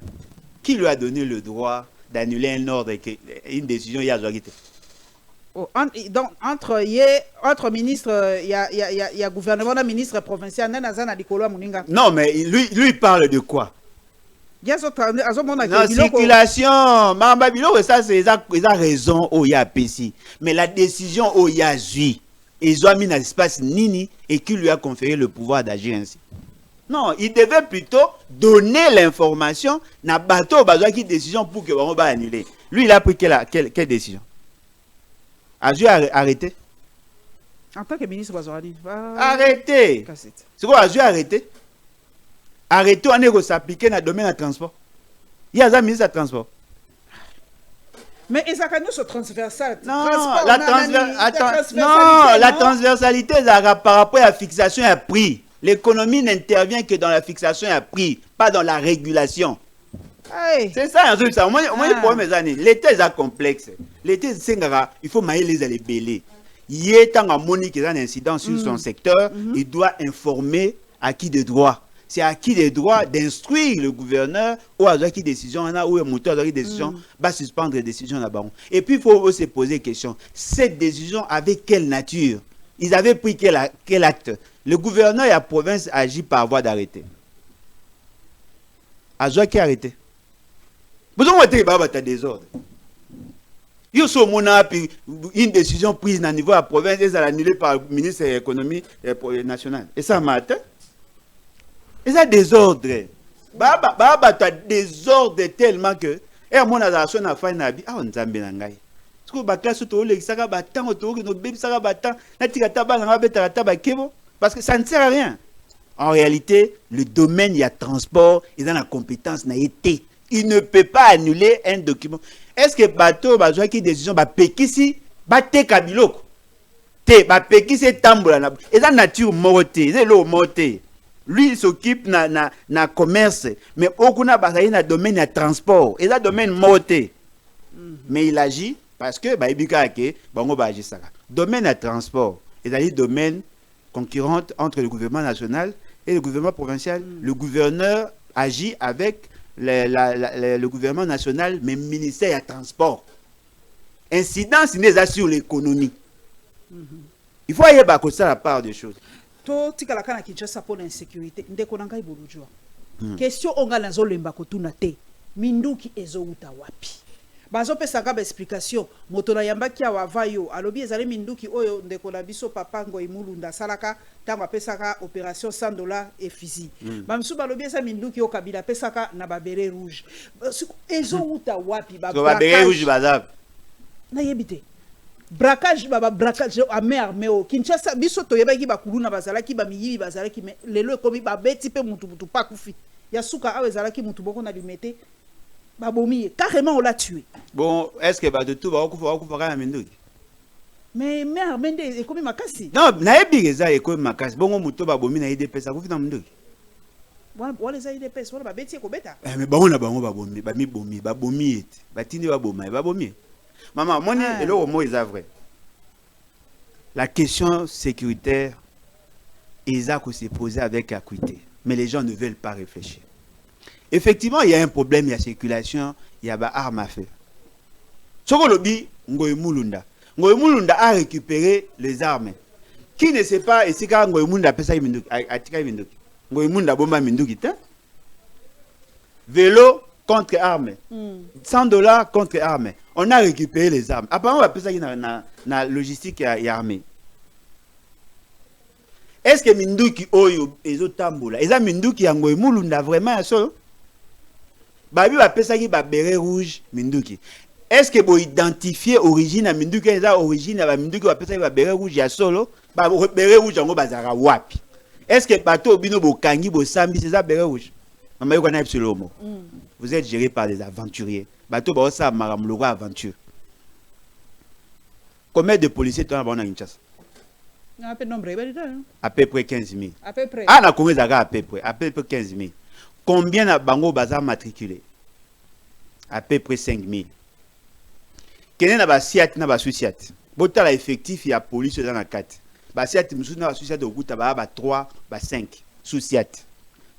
qui lui a donné le droit d'annuler un ordre et une décision hier aujourd'hui? Donc, entre ministres, il y a gouvernement, ministre provincial, non, mais lui parle de quoi? Non, circulation, ça c'est la raison où il y a PC. Mais la décision où il y a Zui, ils ont mis dans l'espace Nini et qui lui a conféré le pouvoir d'agir ainsi. Non, il devait plutôt donner l'information na bateau besoin qui décision pour que on va annuler. Lui il a pris quelle décision? A-t-il arrêté? En tant que ministre Bazouani. Arrêtez. C'est quoi, a-t-il arrêté? Arrêtez, on est s'appliquer dans le domaine de transport. Il y a un ministre de transport. Mais ils ont ce transversal. Non, la transversalité par rapport à la fixation à prix. L'économie n'intervient que dans la fixation à prix, pas dans la régulation. Hey. C'est ça, l'État est complexe. L'État, il faut mailler les belés. Il y a un monique qui a un incident sur son secteur, il doit informer à qui de droit. C'est à qui de droit d'instruire le gouverneur ou à qui décision ou un moteur de décision va suspendre les décisions là-bas. Et puis il faut se poser question. Cette décision avait quelle nature? Ils avaient pris quel acte? Le gouverneur et la province agit par voie d'arrêté. Azoua qui a arrêté? Vous avez un désordre. Il y a une décision prise au niveau de la province et ça annulée par le ministre de l'économie nationale. Et ça matin. Et ça désordre. Désordre tellement que. Et à mon avis, on a fait un habit. Ah, on a bien un parce que ça ne sert à rien. En réalité, le domaine, il y a transport, il y a la compétence, il y a été. Il ne peut pas annuler un document. Est-ce que bateau bazwa qui décision ba pekisi ba te kabiloko te ba pekisi tambola na et la nature morte c'est l'eau morte. Lui il s'occupe na commerce mais okuna bazali na domaine de transport et la domaine morte. Mais il agit parce que ba ibika ke bango ba agir ça. Domaine de transport et le domaine concurrent entre le gouvernement national et le gouvernement provincial. Le gouverneur agit avec le gouvernement national, mais le ministère des Transports. Incidence n'est sur l'économie. Il faut aller à ça la part des choses. To tika kana Kinshasa pour l'insécurité. Ndeko nanga ibolujwa. Question onga nazo lemba ko tuna te. Minduki ezo uta wapi. Bazo pesa ka explication. Moto na yamba ki awavayo. Alobi ezali minduki oyo ndeko na biso papa ngo imulunda salaka tango pesaka opération $100 et fusil. Bamsu balobi eza minduki o kabila pesaka na babere rouge. Ezo uta wapi babere rouge bazab. Na yebite. braquage braquage armé o Kinshasa biso to yeba ki ba kuluna bazala ki ba miyibi bazala ki lelo komi ba beti pe mutu pa kufi ya suka awe zala ki mutu boko na limete ba bomi carrément on l'a tué. Bon, est-ce que ba de tout ba kufa kana minduki? Mais armé e komi makasi. Non, na ebireza e komi makasi. Bongo mutu ba bomi na IDPS kufi na minduki. Wala za IDPS wala ba beti ko beta. Mais bango na bango ba bomi, ba mi bomi, ba bomi ete. Ba tindi ba boma, ba bomi. Maman, mon et le mot est vrai. La question sécuritaire, Isaac s'est posée avec acuité. Mais les gens ne veulent pas réfléchir. Effectivement, il y a un problème, il y a circulation, il y a des armes à feu. Sokolobi, Ngoy Mulunda. Ngoy Mulunda a récupéré les armes. Qui ne sait pas, et c'est quand Ngoy Mulunda a fait ça, Ngoy Mulunda bomba Minduki. Vélo contre armes. $100 contre armes. On a récupéré les armes. Apparemment, on va appeler ça dans la logistique et armée. Est-ce que Minduki Oyo et Zotambola, est-ce que Minduki Yangoy Mulunda vraiment à ça? Babi va appeler ça qui va béret rouge Minduki. Est-ce que vous identifiez l'origine à Minduki? Est-ce que l'origine à Minduki va appeler ça qui va béret rouge à solo? Béret rouge en bazara wapi. Est-ce que bateau bino bo kangi bo sambi c'est ça béret rouge? Maman yo connaît le mot. Vous êtes géré par des aventuriers. Bateau ba ça maram logo aventure. Combien de policiers tu as dans Kinshasa? À peu près 15 000. À peu près. Ah, na Congo à peu près 15 000. Combien de bango bazar matriculé? À peu près 5 000. Quel est le siat na ba sous-siat? Bota la effectif il y a police dans la 4. Ba siat musu na sous-siat de route ba 3, ba 5 sous-siat.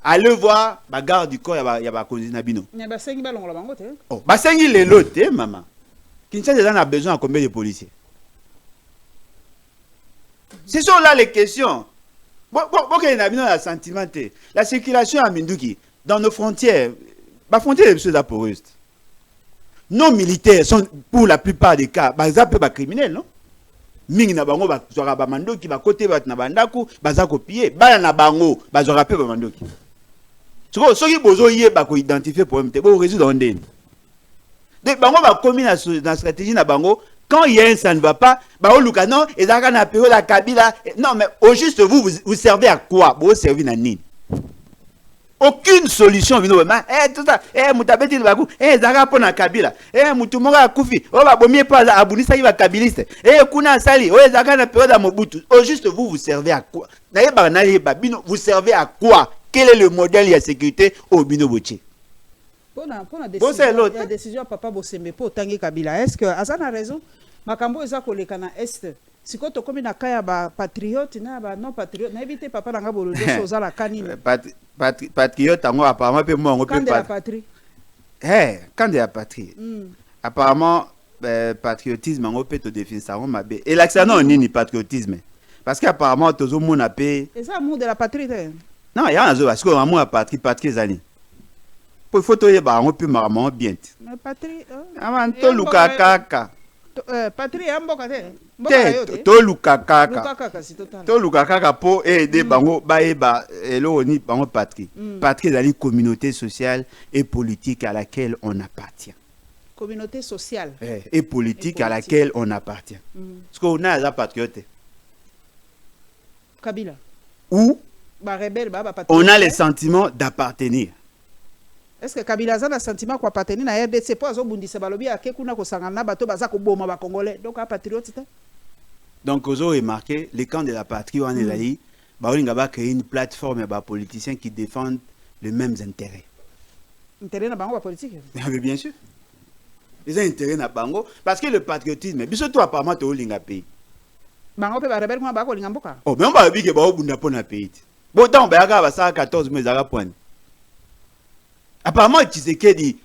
Allez voir ba garde du corps il y a ba konzina bino. Il y a ba 5 balons la bango te. Oh, ba 5 les lots maman. Kinshasa a besoin de combien de policiers? Ce sont là les questions. La circulation à Minduki, dans nos frontières, les frontières sont poreuses. Nos militaires sont, pour la plupart des cas, des criminels, non? Mingi na bango bazora ba mandoki ba côté ba na bandaku baza copier bana na bango bazora pe ba mandoki. Soki bozo yeba ko identifier problème te bo résoudre ndeni. De bango ba commis dans stratégie na bango. Quand il y a un, ça ne va pas, bah, au Lucano, et dans la période, la Kabila, non, mais au juste, vous servez à quoi? Vous servez à nini? Aucune solution, tout ça, Moutabeti de Bagou, Zara pour la Kabila, Moutumora Koufi, va bomber pas à Abounissa, il va Kabiliste, Kuna Sali, Zara na période à Mobutu. Au juste, vous servez à quoi? Vous servez à quoi? Quel est le modèle de sécurité au Bino Boche? Pour la décision papa Bosembe pour Tanguy Kabila, est-ce que Azan a raison? Makambo eza koleka na est. Siko to komi na kaya ba patriote na ba non patriote na éviter papa nanga bolo so za la kanini. Patriote ngo apparemment pe mo ngo pe la patrie. Quand de la patrie. Apparemment patriotisme ngo pe to définir ça mabe. Et l'accent non ni patriotisme. Parce qu'apparemment tozo mona pe. Et ça amour de la patrie. Non, il y a un parce que amour la patrie zani. Pour photo yeba ngo pe marama bien. Mais patrie. Amanto lukakaka. Patrie amboka te. To lukakaka. To lukakaka pour aider bango baeba elo ni bango patrie. Patrie dans la communauté sociale et politique à laquelle on appartient. Communauté sociale et politique à laquelle on appartient. Parce qu'on a la patriote. Kabila. Ou on a le sentiment d'appartenir. Est-ce que Kabila a un sentiment qu'on appartenir à RDC pour azobundisa balobi akekuna ko sangana bato baza ko boma ba congolais donc un patriote. Donc vous avez remarqué les camps de la patrie en Esaïe, baolinga ba créer une plateforme ba politiciens qui défendent les mêmes intérêts. Intérêt na bango ba politique. Mais bien sûr. Ils ont intérêt na bango parce que le patriotisme biso to apparemment to linga pays. Bango pe ba rebelle ko ba ko linga mboka. Oh mais on ba bi ke ba obunda pona pays. Bon tant ba ka ba sa 14 mois za point. Apparemment, Tshisekedi,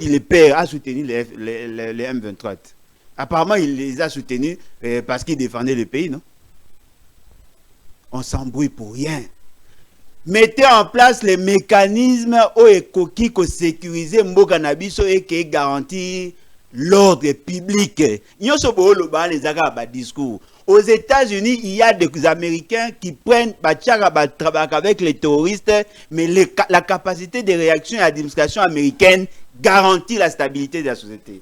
le père, a soutenu les M23. Apparemment, il les a soutenus parce qu'il défendait le pays, non? On s'embrouille pour rien. Mettez en place les mécanismes qui sécurisent Mboka Nabiso et qui garantissent l'ordre public. Nous sommes les discours. Aux États-Unis, il y a des Américains qui prennent avec les terroristes, mais la capacité de réaction et l'administration américaine garantit la stabilité de la société.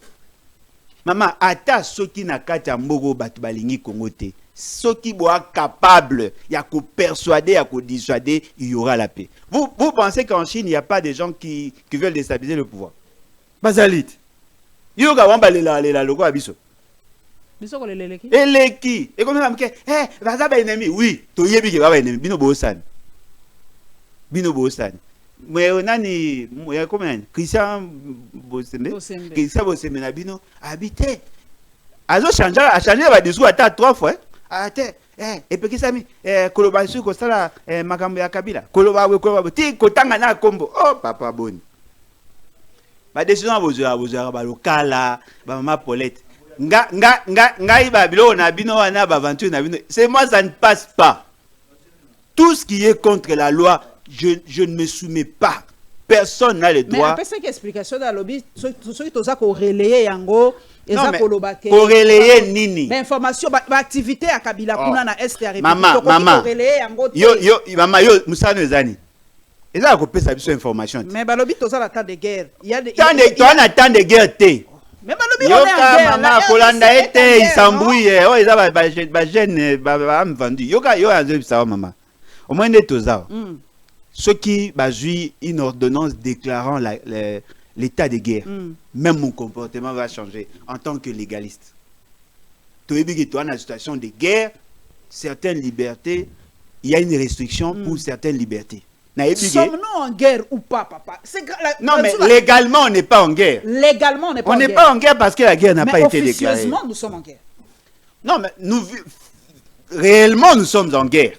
Maman, ata soki na kati ya mbogo batu balingi Congo te. Soki boa capable, il y a qu'à persuader, il y a qu'à dissuader, il y aura la paix. Vous pensez qu'en Chine, il n'y a pas de gens qui veulent déstabiliser le pouvoir? Basalit. Il y a un logo à biso. Eleki. Et comme ça, baza ba ennemi. Oui, to yebi ke ba ennemi. Bino bosan. Bino bosan. Mais on a ni comment Christian Bosembe. Christian Bosembe na bino habité. Azo changer a changé ba discours à 3 fois. Ate et puis kisami koloba su ko sala makambo ya Kabila. Koloba ti kotanga na kombo. Oh papa boni. Ba décision bozwa ba lokala, ba mama Paulette. Ngai ba bilo na bino wana ba aventure na bino. C'est moi ça ne passe pas. Tout ce qui est contre la loi, je ne me soumets pas. Personne n'a le droit. Mais après cette explication dans le lobby, ceux qui ont relayer yango, non mais relayer nini? Mais information, activité à Kabila kuna na est ya République. Maman, maman yo musano ezani. Eza ko pesa biso information. Mais ba lobby toza la temps de guerre. Il y a des temps de guerre té. Mais ba lobby on est en guerre. Maman Kolanda été, il s'embrouille. Oh eza ba jeune ba vendu. Yo azo ça maman. Au moins de toza. Ceux qui basent une ordonnance déclarant l'état de guerre, même mon comportement va changer en tant que légaliste. Tu es bien dans une situation de guerre, certaines libertés, il y a une restriction pour certaines libertés. Sommes-nous en guerre ou pas, papa? Non, mais légalement, on n'est pas en guerre. Légalement, on n'est pas en guerre. On n'est pas en guerre parce que la guerre n'a pas été déclarée. Officieusement, nous sommes en guerre. Non, mais réellement, nous sommes en guerre.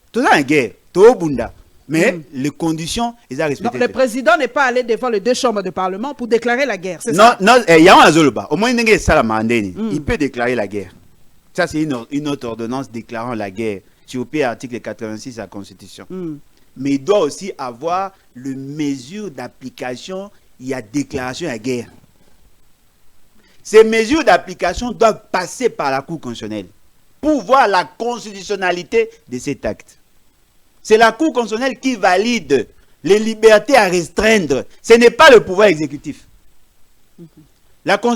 Tout ça en guerre, tout bunda. Mais les conditions, ils ont respecté. Le président n'est pas allé devant les deux chambres de parlement pour déclarer la guerre. Non, non, il y a un azoloba. Au moins, il peut déclarer la guerre. Ça, c'est une autre ordonnance déclarant la guerre. Sur le article 86 de la Constitution. Mais il doit aussi avoir le mesure d'application. Il y a déclaration de guerre. Ces mesures d'application doivent passer par la Cour constitutionnelle pour voir la constitutionnalité de cet acte. C'est la Cour constitutionnelle qui valide les libertés à restreindre. Ce n'est pas le pouvoir exécutif. La Cour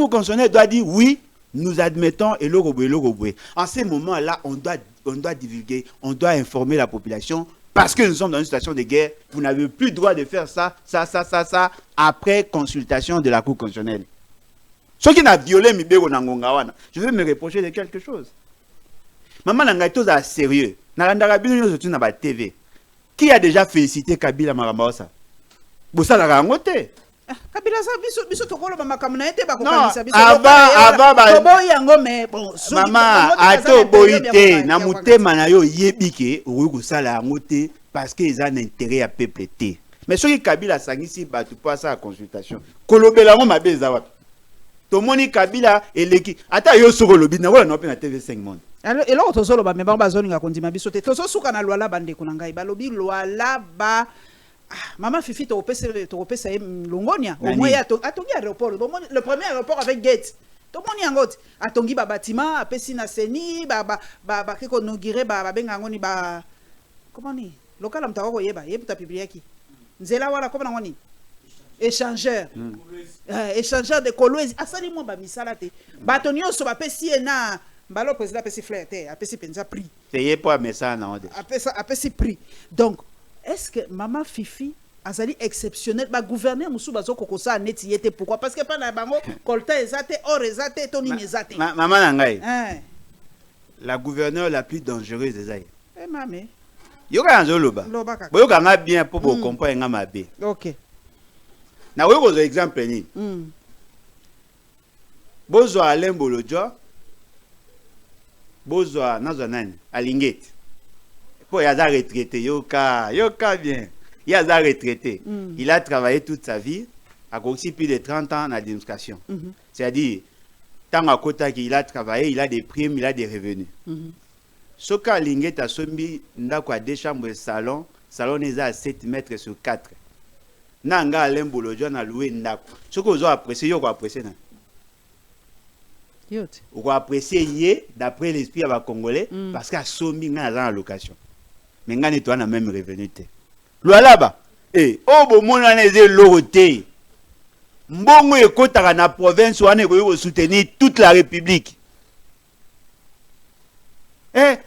constitutionnelle doit dire oui, nous admettons et le roboué. En ce moment-là, on doit divulguer, on doit informer la population parce que nous sommes dans une situation de guerre. Vous n'avez plus le droit de faire ça, après consultation de la Cour constitutionnelle. Ceux qui n'ont violé Mibego Nangongawana, je veux me reprocher de quelque chose. Maman Nangaito est sérieux. Narandara TV. Qui a déjà félicité Kabila Marambasa? Bossa la rangote. Kabila sa biso tokolo mama kamuna ete ba ko kanisa biso. Avant maman ato boité na mutema na yo yebike oyo ko sala ngote parce que ils ont intérêt à peuple té. Mais ceux qui Kabila sangisi batu pas ça consultation. Kolobela ngo mabeza wapi? Tomoni Kabila eleki ata yo soko lobi na wala na TV5 monde. Alors et là tozolo ba memba bazoni nga kondima biso te tozo suka na lwala bande kuna ngai ba lobi lwala ba maman Fifi to pesa longonia au moins atongi aéroport le premier aéroport avec gate to moni angote atongi ba bâtiment apesi na seni ba kiko nogire ba benga ngoni ba comment ni lokala mtako ko yeba yebuta bibliaki nzela wala ko na ngoni échangeur échangeur de Kolwezi asali mo ba misala te bato nyonso ba pesi na mbalo président apesi fleur te apesi penza prix c'est yé pour message na ode apesi prix. Donc est-ce que maman Fifi azali exceptionnel ba gouverner musu bazo kokosa neti yete pourquoi parce que pas na bango kolta ezate or ezate toni ezate maman nangai la gouverneure la plus dangereuse ezai mamé yoka nzoloba boyoka nga bien pour comprendre nga mabe. OK na weko zo exemple ni bozo Alain Bolodjo bozo nazo nani alingeti pour Yaza retraité, Yoka bien. Yaza retraité. Il a travaillé toute sa vie, a aussi plus de 30 ans en administration. C'est-à-dire, tant à côté qu'il a travaillé, il a des primes, il a des revenus. Soka Linget a sombi, n'a quoi deux chambres de salon est à 7 mètres sur 4. Nanga Alain Bolodjo a loué Ndako. Ce que vous avez apprécié, vous avez apprécié. Vous avez apprécié d'après l'esprit à Congolais, parce qu'à sombi, n'a pas location. Mais ngani toi na même revenu te. Loi là-bas. Oh bon mon année loroté. mbongo ekotaka na province wana ekoki soutenir toute la République.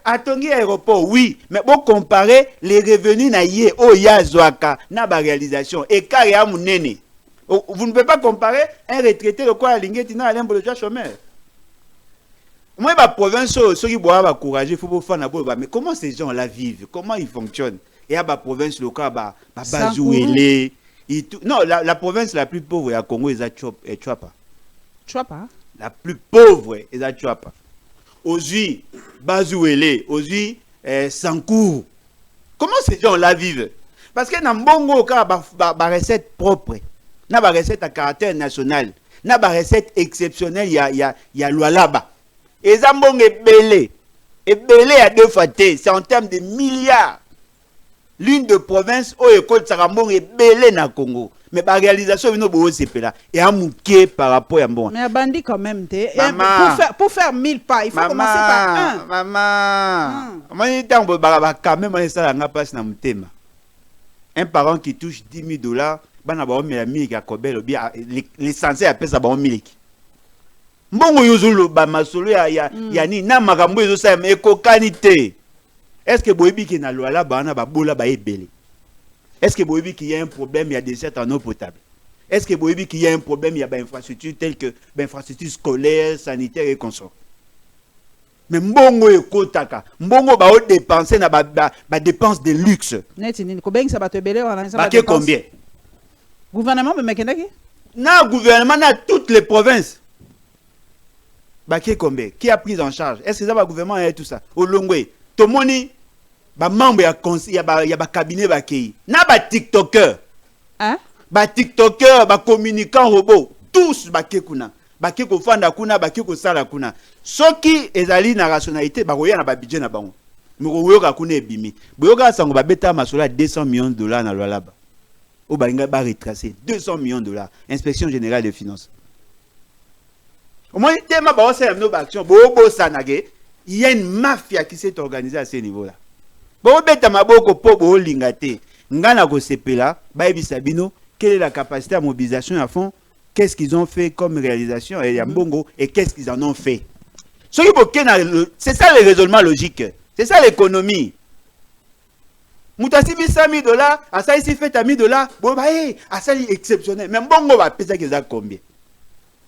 Atongi aéroport, oui, mais pour comparer les revenus na yé o yazwaka na ba réalisation et ya munene. Vous ne pouvez pas comparer un retraité de quoi Lingeti na Alain Bolojua chômeur. Moi ba province ceux qui boivent ba courage, il faut faire na boba, mais comment ces gens là vivent, comment ils fonctionnent? Et à ba province locale ba Bazouélé et tout. Non, la province la plus pauvre à Congo est à Chouapa. Chouapa. La plus pauvre est à Chouapa. Aujourd'hui, Bazouélé, aujourd'hui, Sankourou. Comment ces gens-là vivent? Parce que dans Mbongo, il y a des recettes propres, il y a des recettes à caractère national, il y a des recettes exceptionnelles, il y a Lualaba. Et Zambong est belé. Et belé à deux fois, c'est en termes de milliards. L'une de province, où l'école Sarambong est belé dans le Congo. Mais la réalisation, c'est là. Et à mouquer par rapport à bon. Mais à bandit quand même, pour faire 1000 pas, il faut commencer par un. Maman, un parent qui touche 10 000 $, l'essentiel appelle ça 1 000 $. Mbongo yozolo ba masolo ya ni na makambo ezo sa ekokanité. Est-ce que boyebi ki na loala ba na ba bola ba ebele? Est-ce que boyebi qu'il y a un problème, il y a des desserts en eau potable? Est-ce que boyebi qu'il y a un problème, il y a des infrastructures telles que infrastructures scolaires, sanitaires et consorts? Mais mbongo ekotaka, mbongo ba o dépenser na ba dépenses de luxe. Neti nini ko bengi sa ba te ebele wana sa ba dépense. Combien? Gouvernement me mekendaki? Na gouvernement na toutes les provinces. Combien? Qui a pris en charge? Est-ce que ça va gouvernement et tout ça? Au Longwe, Tomoni, membre il y a cabinet bakei. Na ba TikToker. Hein? Ba TikToker, ba communicant robot, tous kuna. Ko fanda kuna, ko sala kuna. Soki ezali na rationalité, ba koya na ba budget na bango. Miko yoka kuna ebimi. Boyoka sango ba beta masola $200 millions na lwalaba. O ba nga ba retracer $200 millions. Inspection générale des finances. Au moins, il y a une mafia qui s'est organisée à ce niveau-là. Quelle est la capacité à mobilisation à fond? Qu'est-ce qu'ils ont fait comme réalisation et qu'est-ce qu'ils en ont fait? C'est ça le raisonnement logique. C'est ça l'économie. Moutasibi $100 000, à ça ici fait $1 000, bon bah à ça exceptionnel. Mais bon, on va payer ça combien?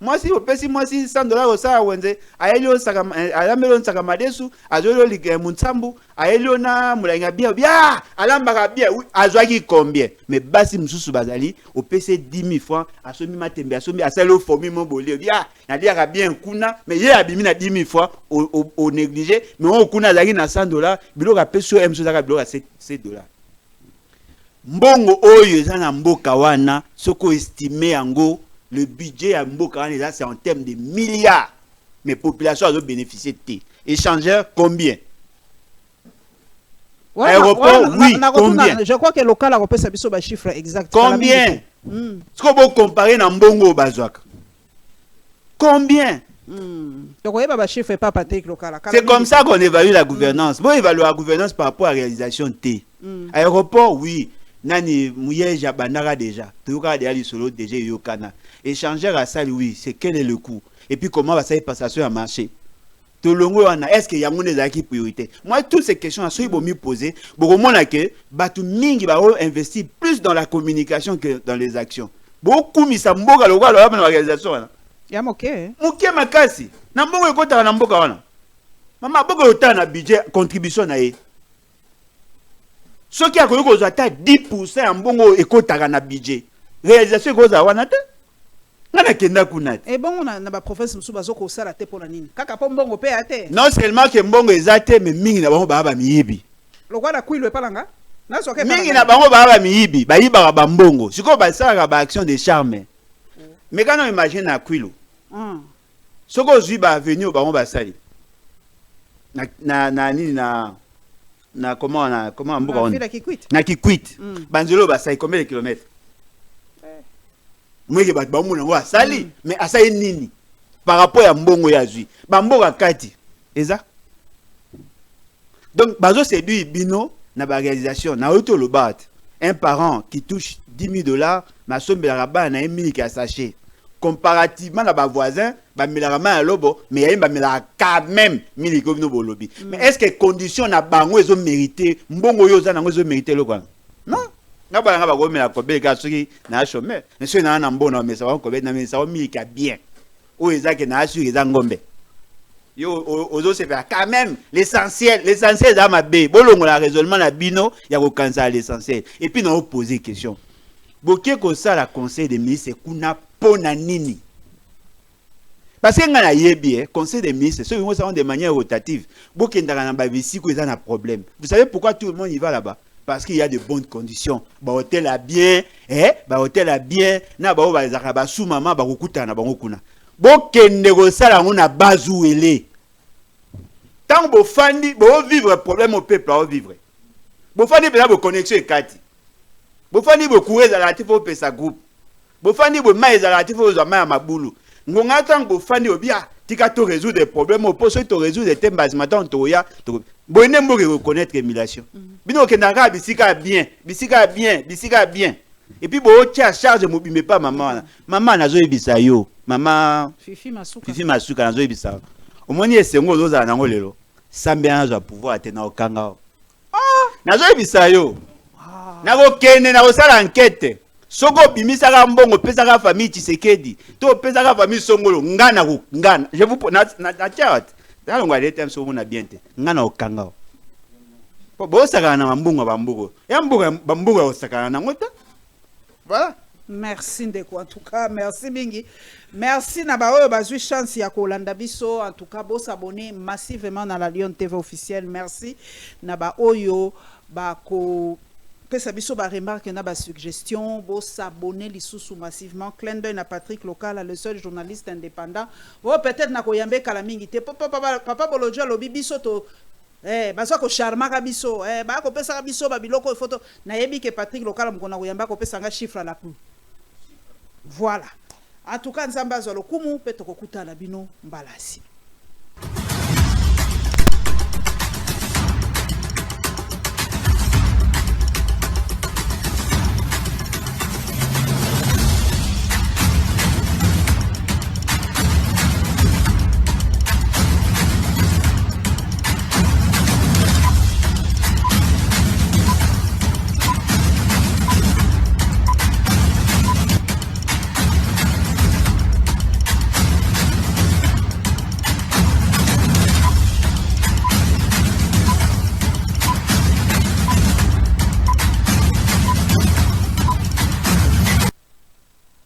Moi si $100 au ça wenze aelio sakama alamelo sakamadesu azolo lige munsambu aelio na mulanga bia alamba bia azwaki combien mais basi msusu bazali au PC 10 000 francs asomi matembe asomi asalo fomi mon bolio bia na dia bien kuna mais ye abimi na 10 000 francs au négligé mais on kuna zaki na $100 bilo ka peso mso zaka bilo ka $7. Mbongo oyo ezana mboka wana soko estimé yango. Le budget à Mboka, c'est en termes de milliards. Mais la population a bénéficié de T. Échangeurs, combien? Ouais, aéroport, oui, combien? Je crois que le local a repéré sa chiffre exact. Combien? Est-ce qu'on peut comparer dans Mbongo au Bazouak? Combien? C'est comme ça qu'on évalue la gouvernance. Bon, évaluer la gouvernance par rapport à la réalisation de T. Aéroport, oui. Nani mouye jabandara déjà. Touka de ali solo déjà yokana. Échangeur à ça oui, c'est quel est le coût? Et puis comment va ça passation à marché? Tolongo wana est-ce qu'il y a mon des priorité? Moi toutes ces questions à ceux qui me poser, beaucoup moins que batu mingi ba investir plus dans la communication que dans les actions. Beaucoup mi samboka lo kwa na organisation wana. Ya moke. Moke makasi. Na mbongo ekota na mboka wana. Mama boko yota na budget contribution na ye. Ce qui a connu qu'on a 10% en bongo ekotaka na budget. Réalisation qu'on a wana te. Ngana kenda kunati. Et bon on a ba province musu bazoko sala te pona nini. Kaka po mbongo pe ate. Non seulement que mbongo ezate mais mingi na bango ba miyibi. Lokwa na kuilo epalanga. Na soke mingi na bango ba miyibi, ba yiba ba mbongo. Siko ba sala ba action de charme. Mais quand on imagine na kuilo. Soko zui ba avenue ba bango ba sali. Na comment mboka on na Kikwit banzelo ba sai combien de kilomètres mweke bat ba mona wa sali mais asai nini par rapport à mbongo ya zui ba mboka kati eza donc bazo séduit bino na ba réalisation na auto le bat un parent qui touche $10 000 ma somme la rabat na 1 000 ka sachet comparativement à mes voisins, à lobo, mais il y a quand même miliko bino bolobi. Mais est-ce que conditions na bango ils ont mérité, mbongo yo za ils ont mérité le quoi? Non. Na ba nga ba go me la kobe ka soki na chômeur. Monsieur na na mbona mais ça va kobe na mais ça va milika bien. O ezake na asuri za ngombe. Yo ozo se faire quand même l'essentiel dans ma bé. Bolongo la raisonnement na bino ya ko kanza l'essentiel. Et puis na poser question. Boké ko ça la conseil des ministres kuna pona nini? Parce que ngana yebi conseil des ministres, ceux qui sont de manière rotative. Boké ndaka na ba bisiko ils ont un problème. Vous savez pourquoi tout le monde y va là-bas? Parce qu'il y a de bonnes conditions. Ba hôtel a bien, ba hôtel a bien, na ba ba zakaba sous maman ba kokuta na bango kuna. Bokende ko sala ngona bazu ele. Tant bo fandi bo vivre problème au peuple au vivre. Bo fandi pela bo connexion e kati. Bo fandi bo courir za la tifo pesa groupe. Bo fandi bo mai za la tifo za mai mabulu. Ngonga tant bo fandi obia tika to résoudre des problèmes au poste to résoudre des thèmes bas matin to ya to bo ne mo reconnaître émulation. Bino kendanga bisika bien, bisika bien, bisika bien. Et puis bo tia charge mo bimé pas maman. Maman nazo ebisa yo. Maman Fifi Masuka nazo ebisa. Omoni esengo zo za nango lelo. Sambe anazo pouvoir atena okanga. Nazo ebisa yo. Nako kende na osala enquête. Soko bimisaka mbongo pesaka famille Tshisekedi. To pesaka famille Songolo ngana ko ngana. Je vous na chat. Dans ngwa le temps so mona bien te. Ngana okanga. Bo saka na mbongo bambugo. Ya mbongo bambugo osaka na ngota. Voilà. Merci Ndeko, en tout cas, merci Mingi. Merci Nabao, bazui chance ya kolanda biso, en tout cas, bo s'abonner massivement dans la Lyon TV officielle. Merci Nabao yo bako pesa biso ba remarque na ba suggestion, bo s'abonner lisusu massivement. Clin d'œil na Patrick Local, le seul journaliste indépendant. Oh peut-être na koyambe kala mingi te papa bolojo lobi biso to baso ko charma ka biso ba ko pesa ka biso ba biloko photo na yebi ke Patrick Local mkona koyamba ko pesa nga chiffre la plus. Voilà. En tout cas, Nzamba Zolo Kumu, Petro Kuta Labino, Mbalasi.